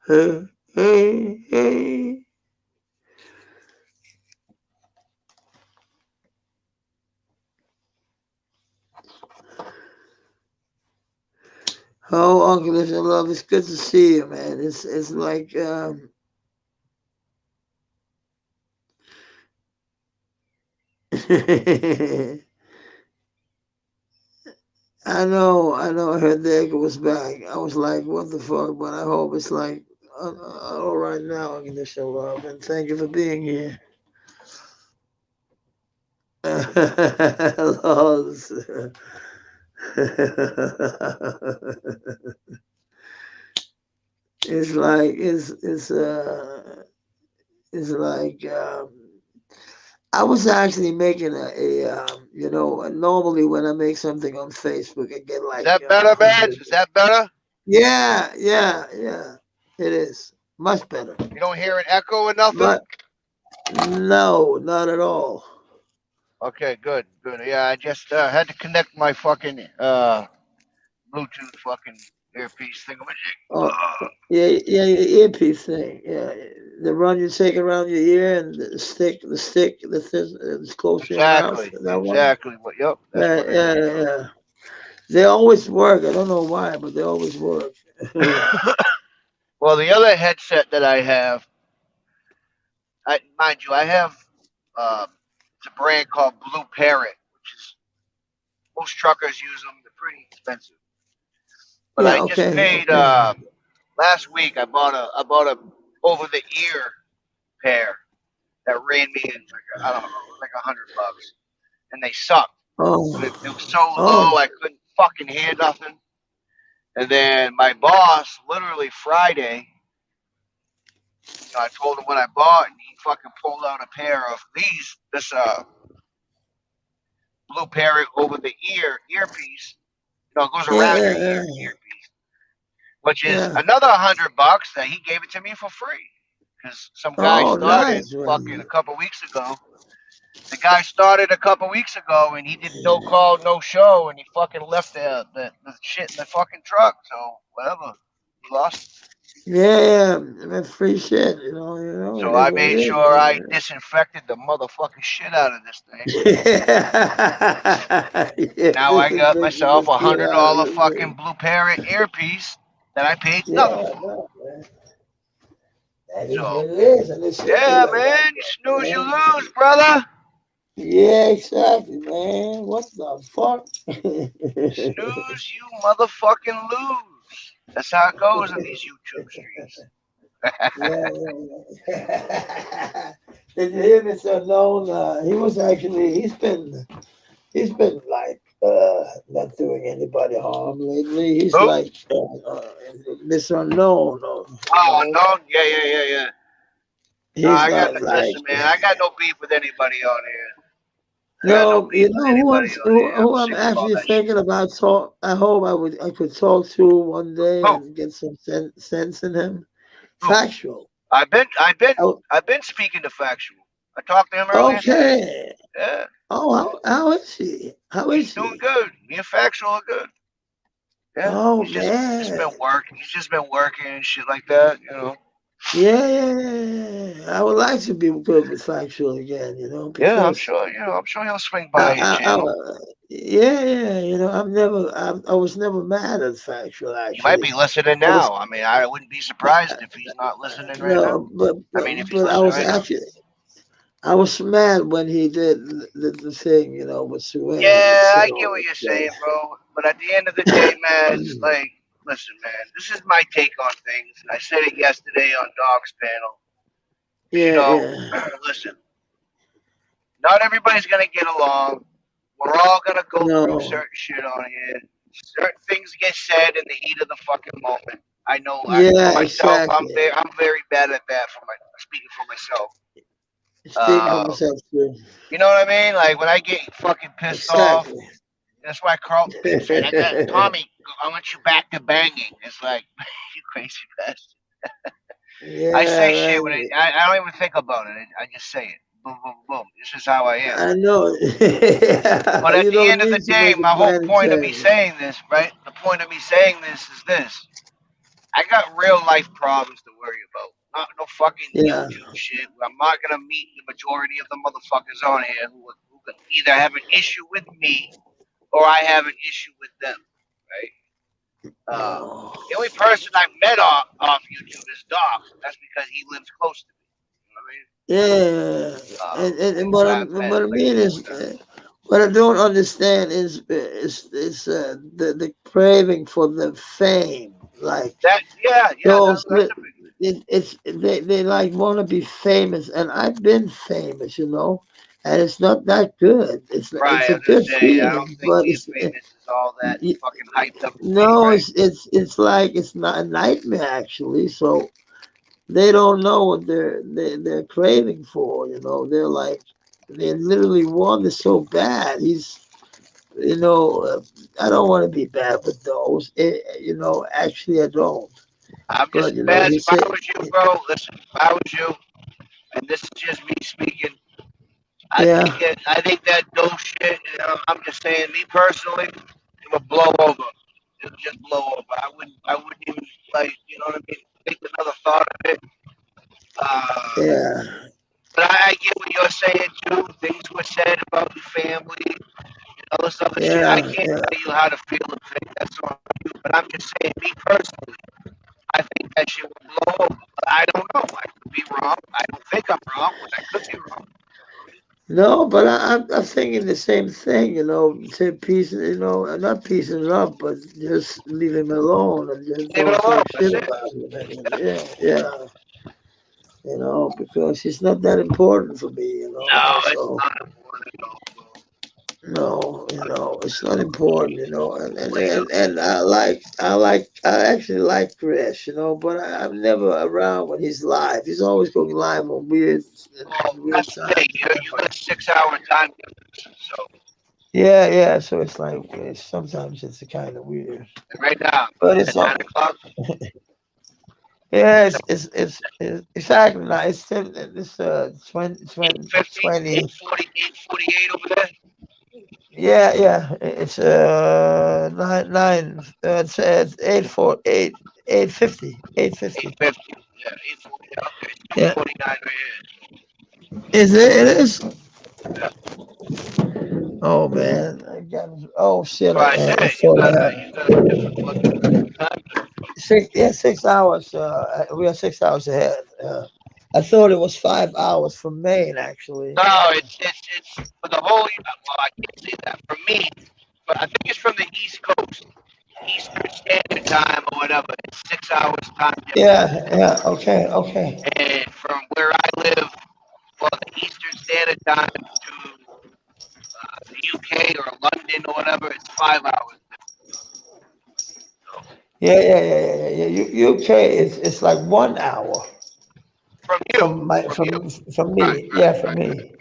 Hey, hey, hey. Oh, unconditional love. It's good to see you, man. It's like I know. I heard the echo was back. I was like, "What the fuck?" But I hope it's like all right now. I can just show love and thank you for being here. Loves. it's like it's like I was actually making normally when I make something on Facebook I get Is like that better, man? 100. Is that better? Yeah, it is much better. You don't hear an echo or nothing? But no, not at all. Okay, good, good. Yeah, I just had to connect my fucking Bluetooth fucking earpiece thingamajig. Oh, yeah, your earpiece thing. Yeah, the one you take around your ear and the stick that's close to your mouth. Exactly, That one. exactly. What? Yep, that's Yeah, what it yeah, is, yeah. They always work. I don't know why, but they always work. bro. Well, the other headset that I have, mind you, I have it's a brand called Blue Parrot, which is most truckers use them. They're pretty expensive. But Yeah. I just Okay. paid Okay. last week. I bought a over the ear pair that ran me in like I don't know, it was like $100, and they sucked. It Oh. was so low Oh. I couldn't fucking hear nothing. And then my boss, literally Friday, I told him what I bought, and he fucking pulled out a pair of this blue parrot over the earpiece. It goes Yeah. around your Yeah. earpiece, which is Yeah. another $100 that he gave it to me for free. Because some guy Oh, started nice, fucking a man. couple weeks ago. The guy started a couple weeks ago, and he did no call, no show, and he fucking left the shit in the fucking truck. So whatever, he lost it. Yeah, yeah. That's free shit. It So is I what it made is, sure I man. disinfected the motherfucking shit out of this thing. Yeah, And now I got disinfected the myself a shit hundred out of dollar this fucking thing. blue parrot earpiece that I paid nothing Yeah, for. no, man. That is So what it is, and it should be yeah, like that, man, you snooze, you man. lose, brother. Yeah, exactly, man. What the fuck? Snooze, you motherfucking lose. That's how it goes in these YouTube streets. Yeah, yeah. Did you hear Mr. Unknown? He's been like not doing anybody harm lately. He's Who? like Mr. Unknown, Oh, unknown. Yeah, yeah, yeah, yeah. No, he's not like listen, man. I got no beef with anybody on here. I got no no. beef You with know who I'm anybody on who, here. I'm who I'm sick of all actually that shit. thinking about talk. I could talk to one day Who? and get some sense in him. Who? Factual. I've been, I've been, Oh, I've been speaking to factual. I talked to him earlier today. okay. Yeah, Oh, how is he? How he's is doing he? good. Me and factual are good. Yeah, Oh he's just man. been working. He's just been working and shit like that. Yeah. I would like to be good with factual again, Yeah, I'm because sure. I'm sure he'll swing I, by your I, channel. I yeah, I was never mad at factual He might be actually. listening I was now. I mean, I wouldn't be surprised if he's not listening right now. no, but I but, mean, if he's but listening right now. I was mad when he did the thing, with Suez and Yeah, said I get all what that you're stuff. saying, bro. But at the end of the day, man, it's like, listen, man, this is my take on things. I said it yesterday on Dog's panel. You Yeah, know, yeah. listen, not everybody's gonna get along. We're all gonna go through No. certain shit on here. Certain things get said in the heat of the fucking moment. I know. For Yeah, myself, exactly. I'm very bad at that. For my speaking for myself. Speaking for Uh, myself too. you know what I mean? Like when I get fucking pissed off, Exactly. that's why Carlton keeps saying, "I got Tommy. I want you back to banging." It's like you crazy bastard. I Yeah, say shit when right. I don't even think about it. I just say it. Boom, boom, boom. This is how I am. I know. But at You the don't end of the need to day, make my it whole bland and point of me tame. saying this, right? The point of me saying this is this. I got real life problems to worry about. Not no fucking Yeah. YouTube shit. I'm not gonna meet the majority of the motherfuckers on here who can either have an issue with me or I have an issue with them, right? Oh. The only person I've met off YouTube is Doc. That's because he lives close to me. You know what I mean? Yeah, and Things I've met what I like mean this is, with them. what I don't understand is the craving for the fame, like That yeah, yeah, those. that's a big It's they like want to be famous, and I've been famous, and it's not that good. It's right. I a was gonna good say I don't feeling, think but being famous is all that y- fucking hyped up to be, no, right? it's like it's not a nightmare actually. So they don't know what they're craving for. They're like they literally want it so bad. You know, uh, I don't want to be bad with those. Actually, I don't. I'm just But man. he If I said, was you, bro, listen. If I was you, and this is just me speaking, yeah, I think that dope shit. I'm just saying, me personally, it would blow over. It would just blow over. I wouldn't even like, you know what I mean? Think another thought of it. Uh, yeah, but I get what you're saying too. Things were said about your family and all this other shit. I yeah, can't yeah. tell you how to feel and think. That's on you. But I'm just saying, me personally, I think that shit would blow over. But I don't know. I could be wrong. I don't think I'm wrong, but I could be wrong. No, but I'm thinking the same thing. Say peace, not peace and love, but just leave him alone and just Leave it don't alone. talk shit That's it. about him. Yeah, yeah. Because he's not that important for me. No, it's So not important at all, bro. no, it's not important. Later. And I actually like Chris. But I'm never around when he's live. He's always going live on Well, weird that's the thing. times. You got a 6 hour time difference. So, Yeah, yeah. So it's like sometimes it's kind of weird, and right now, but it's at it's all. 9 o'clock. Yeah, So it's exactly not. It's 20, 20, 8:50, 20. 8:48 over there. Yeah, yeah. It's 9. It's 8:50. 8:50. Yeah, 8:40. Yeah, okay, it's Yeah. 9:49 right here. Is it? It is. Yeah. Oh man, oh shit! That's why I I said thought I had you got a different fucking time difference. 6. Yeah, 6 hours. We are 6 hours ahead. I thought it was 5 hours from Maine, actually. No, it's for the whole. Well, I can't say that for me, but I think it's from the East Coast, Eastern Standard Time or whatever. It's 6 hours time Yeah, difference. yeah. Okay, okay. And from where I live, well, the Eastern Standard Time to the UK or London or whatever, it's 5 hours. So Yeah. UK it's like 1 hour from you, from my from you, from right, me. right, Yeah, from right. me.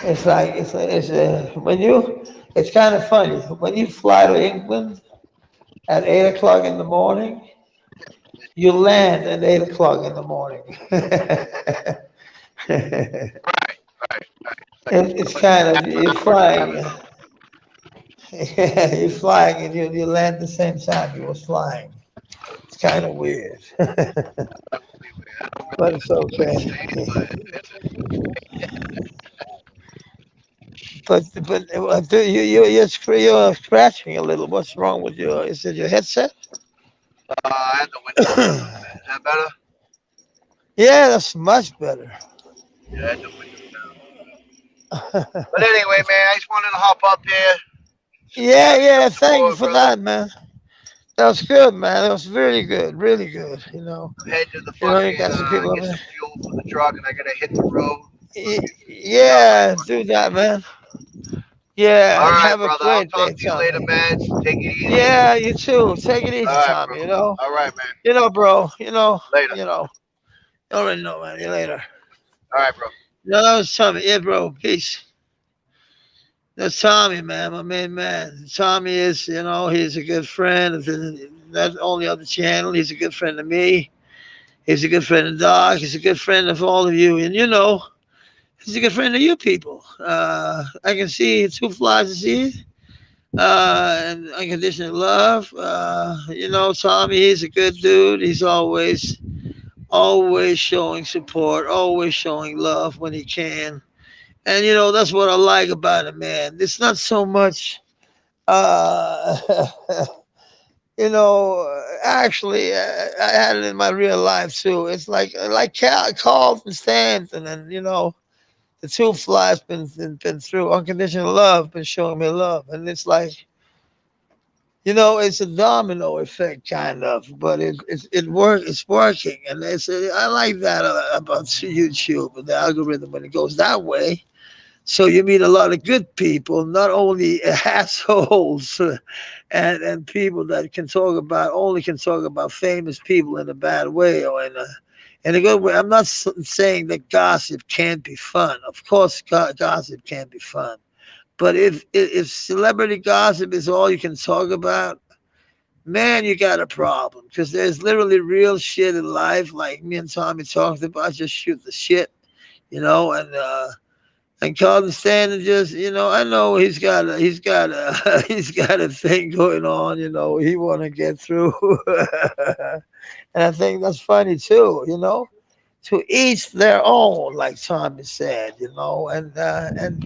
It's like when you. It's kind of funny when you fly to England at 8 o'clock in the morning. You land at 8 o'clock in the morning. Right, right, right. Like It's what, kind of half you're an hour, flying. half an You're flying and you land the same time you was flying. It's kind of weird, hour. I don't but really it's understand what you're okay. saying, but it's You're scratching a little. What's wrong with your? Is it your headset? I had the windows down a little bit. Is that better? Yeah, that's much better. Yeah, I had the windows down. But anyway, man, I just wanted to hop up here, Yeah, catch yeah. up Thank you support, for brother. that, man. That was good, man. That was really good, really good. I'm heading to the You fucking got some people get over some fuel for the truck, and I gotta hit the road. there. See how my Yeah, fucking do day that, is. man. Yeah, All and right, have a brother. I'll great day, talk to you later, Tommy. man. Take it easy. Yeah, you too. Take it All easy, right, bro. Tommy. All right, man. Bro. Later. You know. You already know, man. You later. All right, bro. No, that was Tommy. Yeah, bro. Peace. That's Tommy, man. My main man. Tommy is, he's a good friend. Not only on the channel, he's a good friend of me. He's a good friend of Doc. He's a good friend of all of you. And he's a good friend of you people. I can see two flies to see. And unconditional love. Tommy, he's a good dude. He's always showing support, always showing love when he can. And that's what I like about him, man. It's not so much uh Actually, I had it in my real life too. It's like Carlton Stanton, and the two flies been through unconditional love, been showing me love, and it's like it's a domino effect kind of, but it's working, and I like that about YouTube and the algorithm when it goes that way. So you meet a lot of good people, not only assholes and people that can talk about famous people in a bad way or in a good way. I'm not saying that gossip can't be fun. Of course, gossip can be fun. But if celebrity gossip is all you can talk about, man, you got a problem. Because there's literally real shit in life, like me and Tommy talked about. Just shoot the shit, and Carlton Stanton just, I know he's got a thing going on. He want to get through, and I think that's funny too. To each their own, like Tommy said. And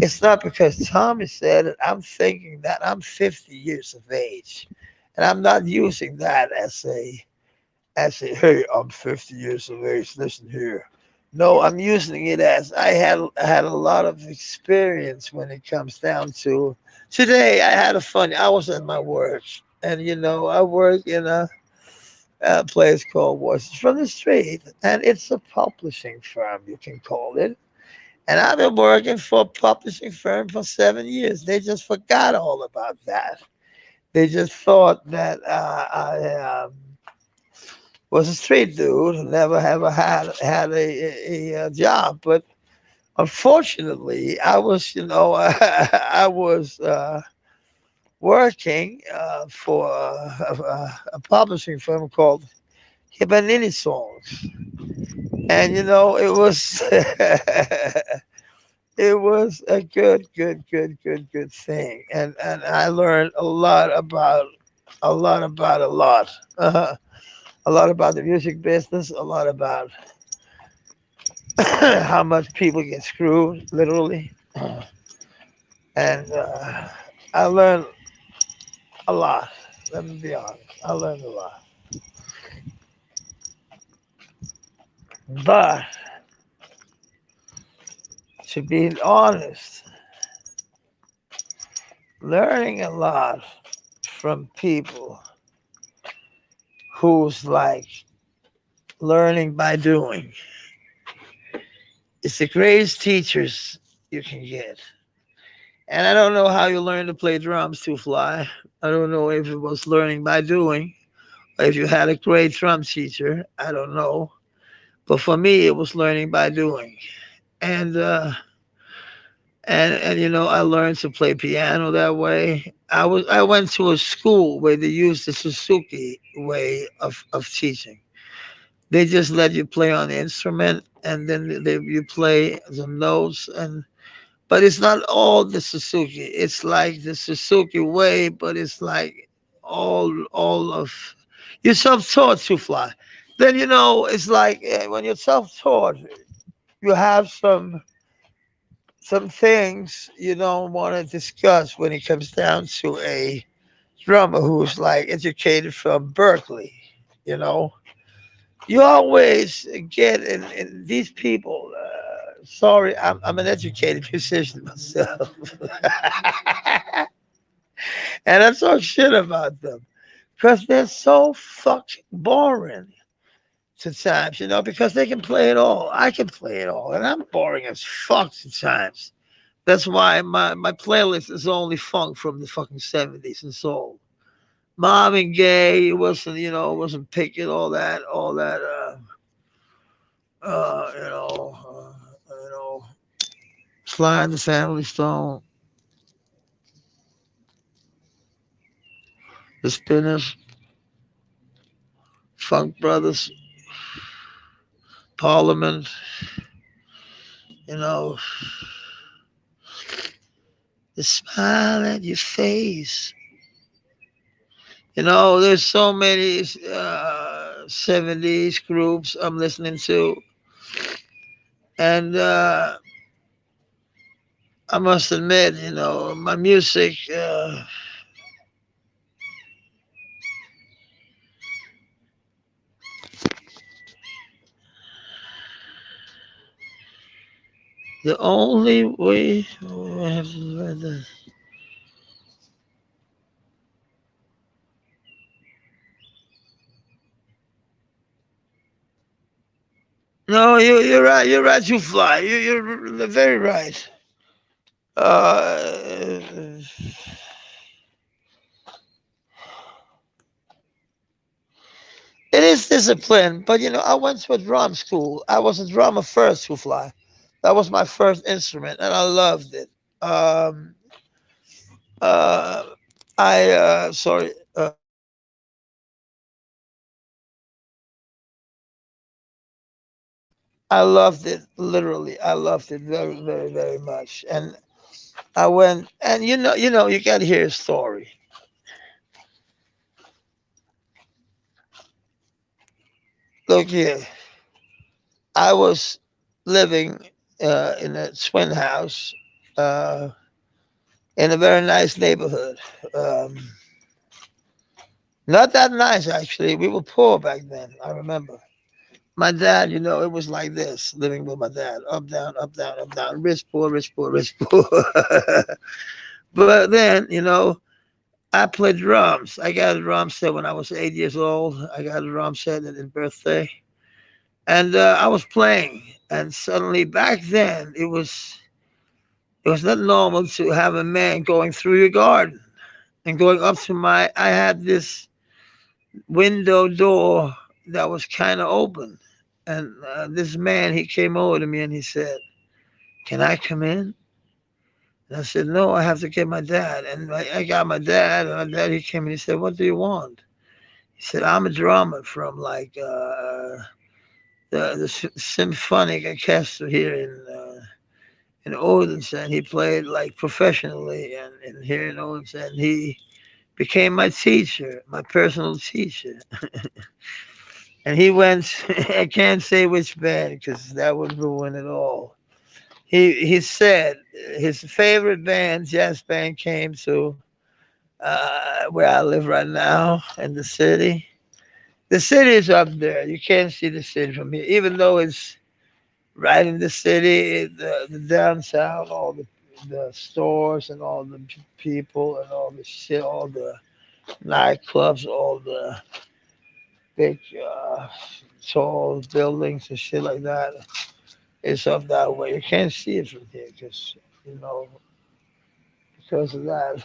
it's not because Tommy said it. I'm thinking that I'm 50 years of age, and I'm not using that as a hey, I'm 50 years of age. Listen here. No, I'm using it as I had a lot of experience when it comes down to today. I was at my work, and I work in a place called Voices from the Street, and it's a publishing firm, you can call it. And I've been working for a publishing firm for 7 years. They just forgot all about that. They just thought that I was a street dude who never ever had a job. But unfortunately, I was, I was working for a publishing firm called Hibanini Songs, and it was it was a good thing, and I learned a lot. A lot about the music business, a lot about how much people get screwed, literally. And I learned a lot. Let me be honest. I learned a lot. But to be honest, learning a lot from people who's like learning by doing is the greatest teachers you can get. And I don't know how you learn to play drums to fly. I don't know if it was learning by doing, or if you had a great drum teacher. I don't know. But for me, it was learning by doing. And I learned to play piano that way. I went to a school where they used the Suzuki way of teaching. They just let you play on the instrument, and then you play the notes, and but it's not all the Suzuki. It's like the Suzuki way, but it's like all of you're self-taught to fly. Then it's like when you're self-taught, you have some things you don't want to discuss when it comes down to a drummer who's like educated from Berkeley. You know, you always get in these people. Sorry, I'm an educated musician myself, and I talk shit about them because they're so fucking boring to times. Because they can play it all. I can play it all, and I'm boring as fuck to times. That's why my playlist is only funk from the fucking 70s and soul. Marvin Gaye, it wasn't picking all that, you know, you know, Sly and the Family Stone, the Spinners, Funk Brothers, Parliament, you know, the smile at your face. There's so many 70s groups I'm listening to, and I must admit, my music The only way. Oh, I have to read this. No, you're right. You're right. You fly. You're very right. Uh, it is discipline, but I went to a drum school. I was a drummer first, to fly. That was my first instrument, and I loved it. Um, uh, I sorry. I loved it literally. I loved it very, very, very much. And I went, and you got to hear a story. Look here, I was living in a twin house uh, in a very nice neighborhood. Um, Not that nice, actually. We were poor back then. I remember. My dad, it was like this, living with my dad, up, down, up, down, up, down, rich, poor, rich, poor, rich, poor. But then, I played drums. I got a drum set when I was 8 years old. I got a drum set at his birthday, and I was playing. And suddenly, back then, it was not normal to have a man going through your garden and going up to my. I had this window door that was kind of open, and this man he came over to me and he said, "Can I come in?" And I said, "No, I have to get my dad." And I got my dad, and my dad he came and he said, "What do you want?" He said, "I'm a drummer from like the symphonic orchestra here in Odense, and he played like professionally and here in Odense, and he became my teacher, my personal teacher." And he went. I can't say which band because that would ruin it all. He said his favorite band, jazz band, came to where I live right now in the city. The city is up there. You can't see the city from here, even though it's right in the city. The downtown, all the stores and all the people and all the shit, all the nightclubs, all the big tall buildings and shit like that. It's up that way. You can't see it from here you know because of that.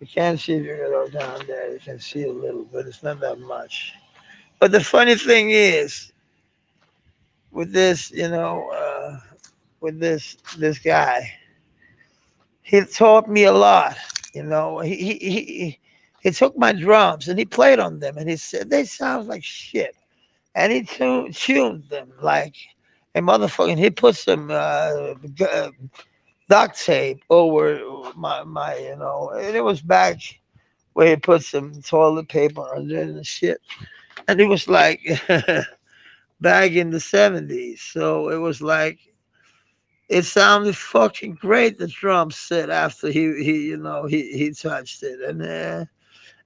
You can't see if you go down there. You can see a little, but it's not that much. But the funny thing is, with this, with this guy, he taught me a lot. He took my drums and he played on them, and he said they sound like shit, and he tuned them like a motherfucker. And he put some duct tape over my, and it was back where he put some toilet paper under it and shit. And it was like back in the 70s. So it was like, it sounded fucking great, the drum set after he touched it. And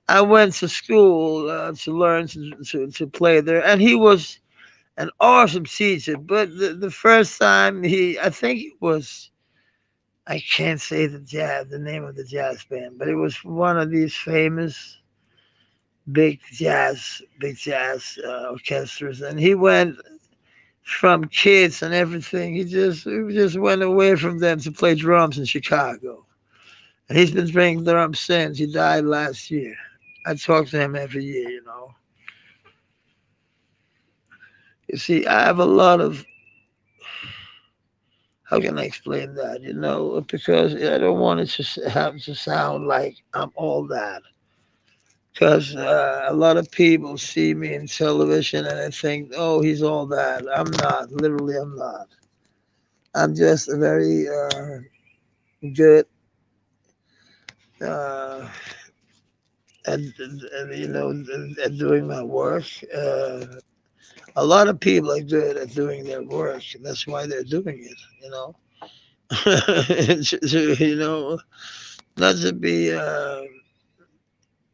I went to school to learn to play there. And he was an awesome teacher. But the first time I think it was, I can't say the name of the jazz band, but it was one of these famous big jazz orchestras, and he went from kids and everything. He just went away from them to play drums in Chicago, and he's been playing drums since. He died last year. I talk to him every year. You see, I have a lot of. How can I explain that? Because I don't want it to have to sound like I'm all that. Because a lot of people see me in television and they think, oh, he's all that. I'm not. Literally, I'm not. I'm just a very good uh, at doing my work. A lot of people are good at doing their work. And that's why they're doing it. Not to be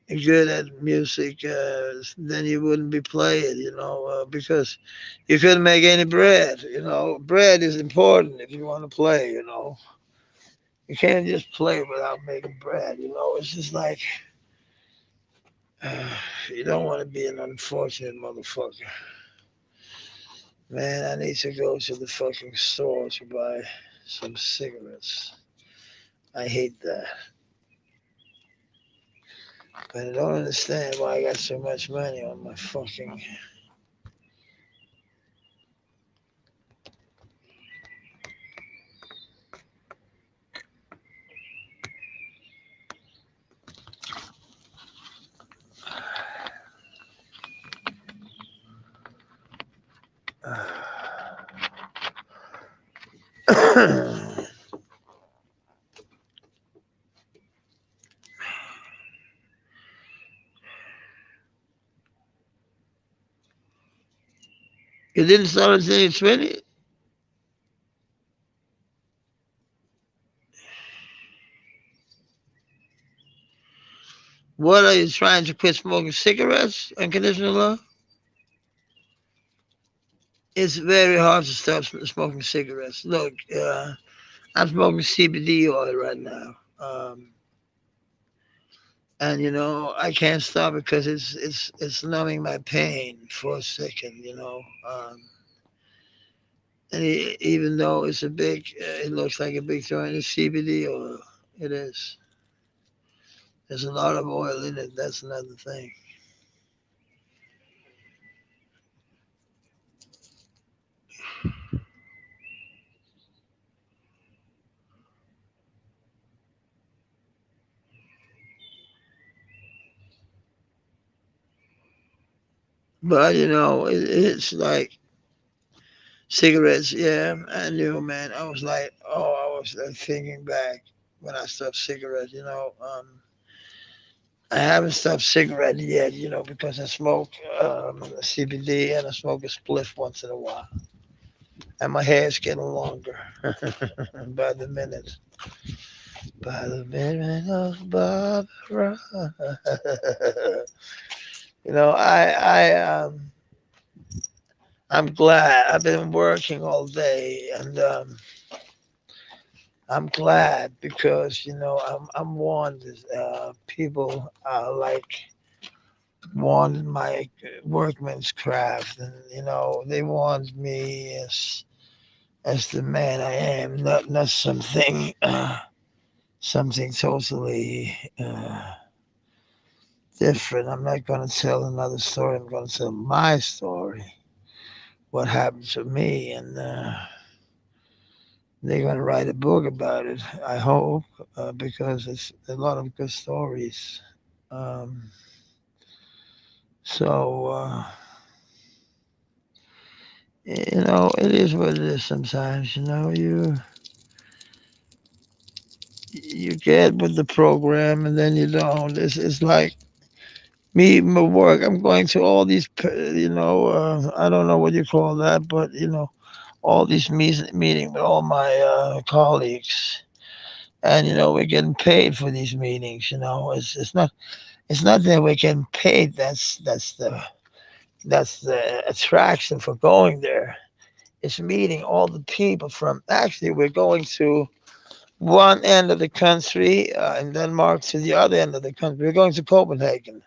good at music, then you wouldn't be playing, because you couldn't make any bread. Bread is important if you want to play. You can't just play without making bread. It's just like uh, you don't want to be an unfortunate motherfucker. Man, I need to go to the fucking store to buy some cigarettes. I hate that, but I don't understand why I got so much money on my fucking. You didn't start until you're 20? What are you trying to quit smoking cigarettes? Unconditional love? It's very hard to stop smoking cigarettes. Look, I'm smoking CBD oil right now. And I can't stop it because it's numbing my pain for a second. And even though it looks like a big joint of CBD oil. It is. There's a lot of oil in it. That's another thing. But it's like cigarettes. Yeah, I knew, man. I was like, oh, I was thinking back when I stopped cigarettes. I haven't stopped cigarette yet. Because I smoke CBD and I smoke a spliff once in a while, and my hair's getting longer by the minute. By the minute of Barbara. I'm glad. I've been working all day, and I'm glad because I'm wanted. People want my workman's craft, and they want me as the man I am, not something totally different. I'm not going to tell another story. I'm going to tell my story, what happened to me, and they're going to write a book about it. I hope, because it's a lot of good stories. Um, so it is what it is. Sometimes you get with the program and then you don't. It's like me, my work. I'm going to all these, I don't know what you call that, but all these meeting with all my colleagues, and we're getting paid for these meetings. It's not that we're getting paid. That's the attraction for going there. It's meeting all the people from. Actually, we're going to one end of the country in Denmark to the other end of the country. We're going to Copenhagen.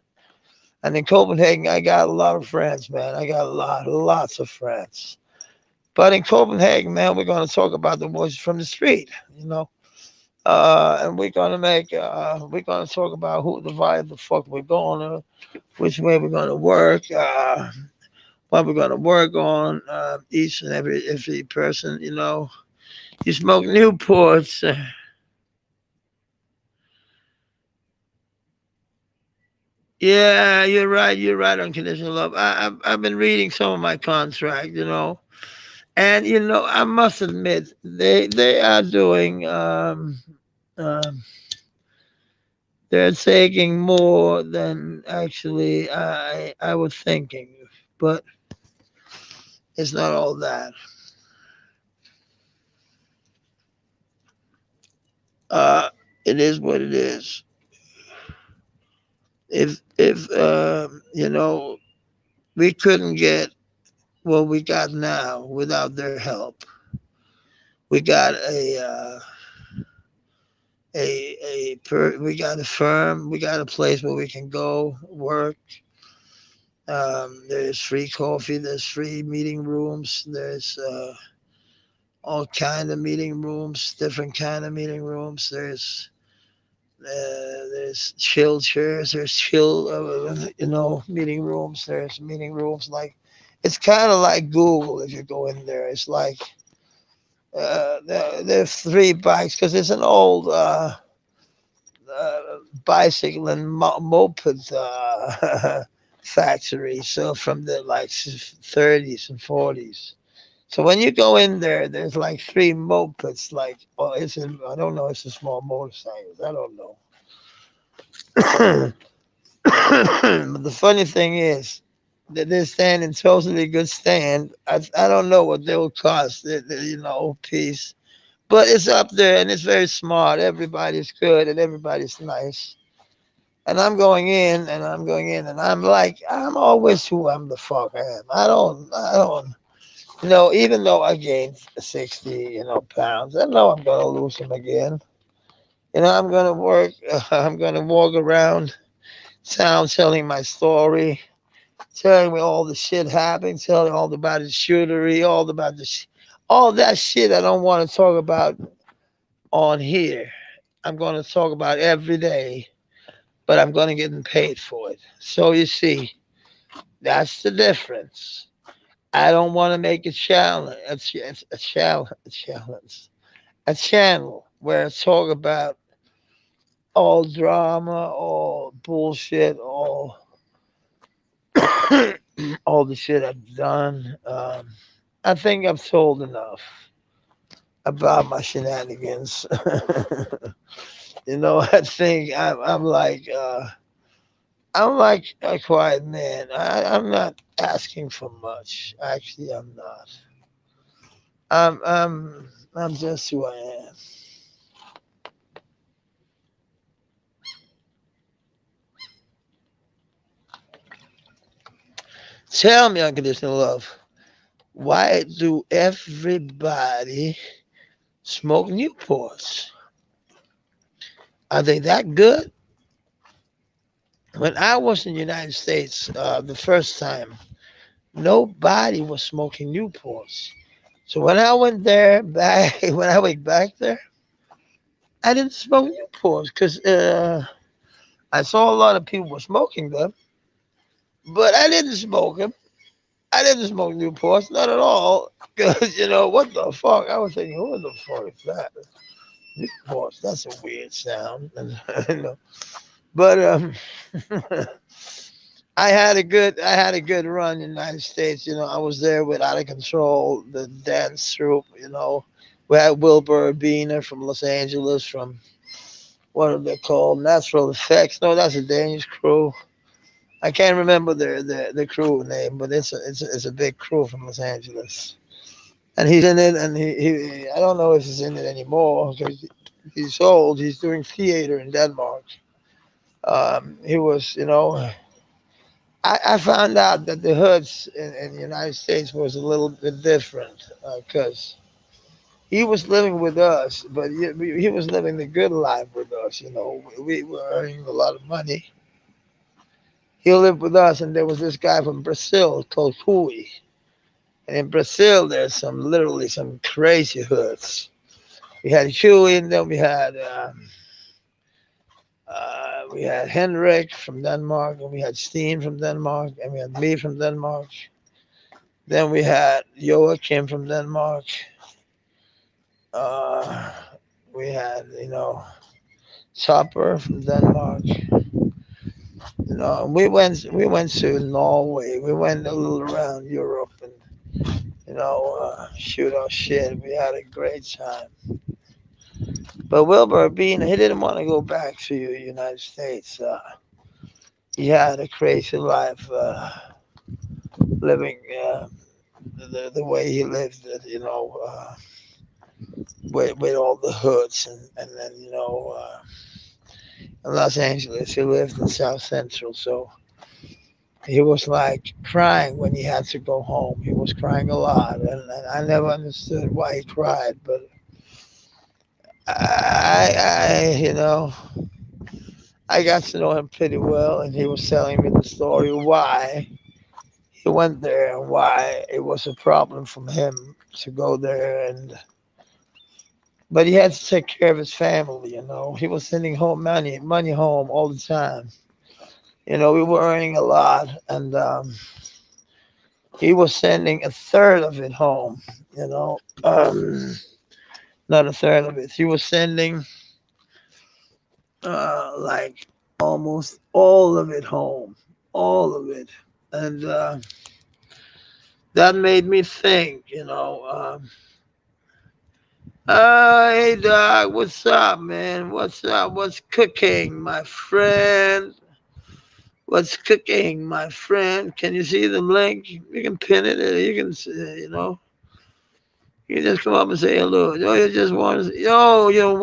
And in Copenhagen, I got a lot of friends, man. I got lots of friends. But in Copenhagen, man, we're going to talk about the voices from the street, and we're gonna talk about who the fuck we're going to, which way we're gonna work, what we're gonna work on, each and every person. You smoke Newports. Yeah, you're right. You're right. Unconditional love. I've been reading some of my contract. And I must admit they are doing they're taking more than actually I was thinking, but it's not all that. Uh, it is what it is. If we couldn't get what we got now without their help. We got we got a firm, we got a place where we can go work. There's free coffee, there's free meeting rooms, there's all kind of meeting rooms, different kind of meeting rooms. There's chill chairs, there's chill meeting rooms. There's meeting rooms like it's kind of like Google if you go in there. It's like there's three bikes because it's an old uh, bicycle and moped factory. So from the like 30s and 40s. So when you go in there, there's like three mopeds. Like, well, I don't know. It's a small motorcycles. I don't know. But the funny thing is that they're standing totally good stand. I don't know what they will cost. Piece, but it's up there and it's very smart. Everybody's good and everybody's nice. And I'm going in, and I'm like, I'm always who I'm the fuck I am. I don't. Even though I gained 60, pounds, I know I'm gonna lose them again. I'm gonna work. I'm gonna walk around town telling my story, telling me all the shit happened, telling all about the shootery, all about all that shit I don't want to talk about on here. I'm gonna talk about every day, but I'm gonna get paid for it. So you see, that's the difference. I don't want to make a challenge, a channel where I talk about all drama, all bullshit, all the shit I've done. I think I've told enough about my shenanigans. I think I'm like a quiet man. I'm not asking for much. Actually, I'm not. I'm just who I am. Tell me, unconditional love. Why do everybody smoke Newports? Are they that good? When I was in the United States the first time, nobody was smoking Newports. So when I went there back, when I went back there, I didn't smoke Newports because I saw a lot of people were smoking them, but I didn't smoke them. I didn't smoke Newports, not at all. Because what the fuck? I was thinking, who the fuck is that? Newports. That's a weird sound. But I had a good run in the United States. I was there with Out of Control, the dance troupe. We had Wilbur Beener from Los Angeles, from what are they called? Natural Effects. No, that's a Danish crew. I can't remember the crew name, but it's a big crew from Los Angeles. And he's in it, and he I don't know if he's in it anymore because he's old. He's doing theater in Denmark. He was, I found out that the hoods in the United States was a little bit different because he was living with us, but he was living the good life with us. We were earning a lot of money. He lived with us, and there was this guy from Brazil called Hui. And in Brazil, there's literally some crazy hoods. We had Huey, and then we had Henrik from Denmark, and we had Steen from Denmark, and we had me from Denmark. Then we had Joachim from Denmark. Uh, we had Chopper from Denmark. We went to Norway. We went a little around Europe and shoot our shit. We had a great time. But Wilbur Bean, he didn't want to go back to the United States. He had a crazy life living the way he lived, with all the hoods and then Los Angeles. He lived in South Central, so he was like crying when he had to go home. He was crying a lot, and I never understood why he cried. But I got to know him pretty well, and he was telling me the story why he went there and why it was a problem from him to go there. And but he had to take care of his family. He was sending home money home all the time. We were earning a lot, and he was sending a third of it home. You know, not a third of it. He was sending like almost all of it home, all of it, and that made me think. Hey dog, what's up, man? What's up? What's cooking, my friend? What's cooking, my friend? Can you see the link? You can pin it. You can, you just come up and say hello. Yo, you just want to, yo, you're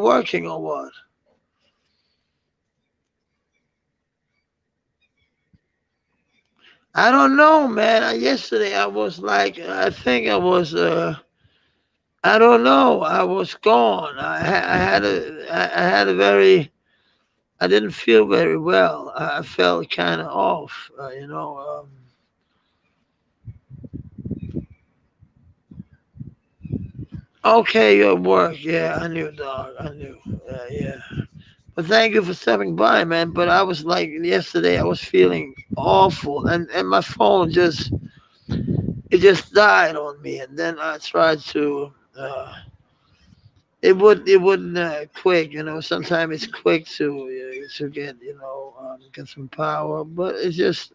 working or what? I don't know, man. Yesterday I was like, I think I was, I don't know. I was gone. I had a very, I didn't feel very well. I felt kind of off, Okay, your work. Yeah, I knew, dog. I knew. Yeah. But thank you for stopping by, man. But I was like yesterday, I was feeling awful, and my phone just died on me, and then I tried to. It wouldn't quick, Sometimes it's quick to get some power, but it's just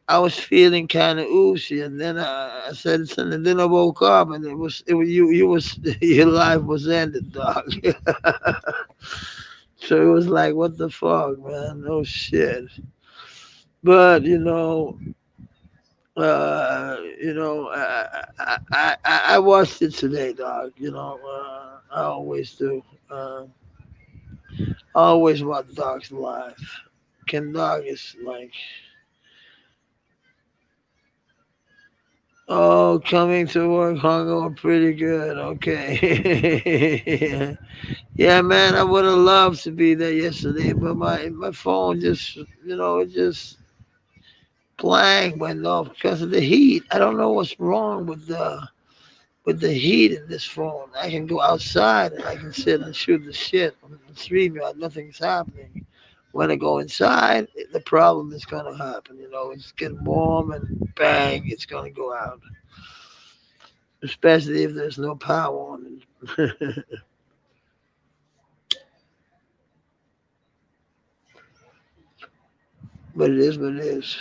I was feeling kind of oozy, and then I said something. And then I woke up, and it was you was your life was ended, dog. So it was like, what the fuck, man? No shit. But I watched it today, dog. I always do. I always watch dogs live. Ken Dog is like, oh, coming to work hungover pretty good. Okay. Yeah, man, I would have loved to be there yesterday, but my phone just, it just blank went off because of the heat. I don't know what's wrong with the heat in this phone. I can go outside and I can sit and shoot the shit on the street while nothing's happening. When I go inside, the problem is gonna happen. It's getting warm and bang, it's gonna go out. Especially if there's no power on it. But it is what it is.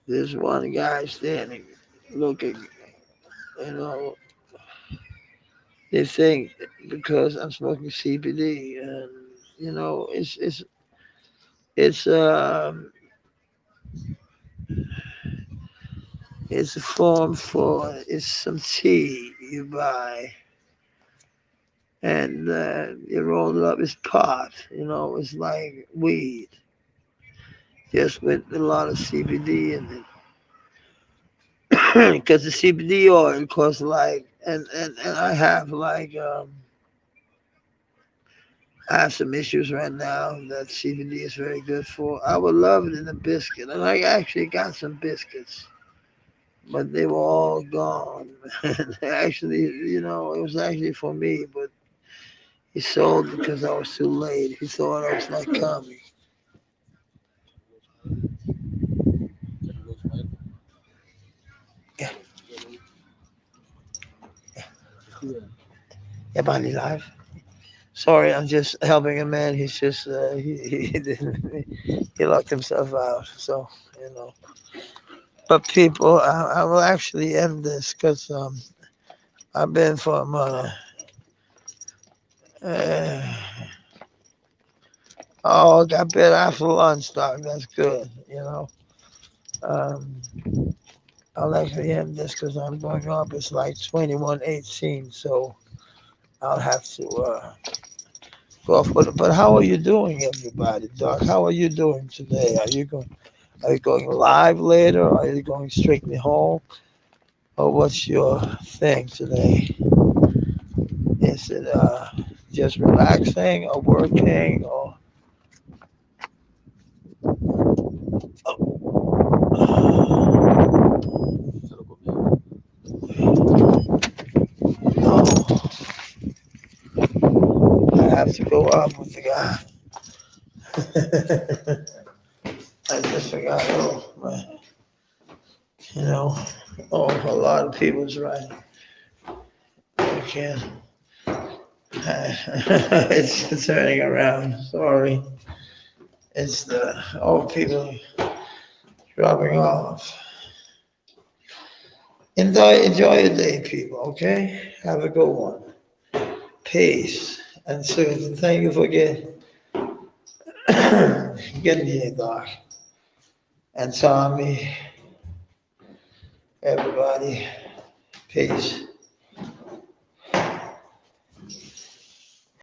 There's one guy standing, looking. You know, they think because I'm smoking CBD, and it's it's a form for it's some tea you buy, and you roll it up. It's pot. It's like weed, just with a lot of CBD in it. Because the CBD oil costs like, and I have like I have some issues right now that CBD is very good for. I would love it in a biscuit, and I actually got some biscuits, but they were all gone. Actually, it was actually for me, but he sold because I was too late. He thought I was not coming. Yeah, yeah, Bonnie live. Sorry, I'm just helping a man. He's just he didn't he locked himself out. So you know. But people, I will actually end this because I've been for a month. Uh, oh, got better after lunch, Doc. That's good. Um, I'll actually end this because I'm going up. It's like 21:18, so I'll have to go off. But how are you doing, everybody, Doc? How are you doing today? Are you going live later? Are you going strictly home? Or what's your thing today? Is it just relaxing or working or oh, I have to go up with the guy. I just forgot. Oh, man. You know, oh, a lot of people's writing. I can't. It's turning around. Sorry. It's the old people dropping off. Enjoy your day, people, okay? Have a good one. Peace. And Susan, thank you for getting here, Doc. And Tommy, everybody, peace.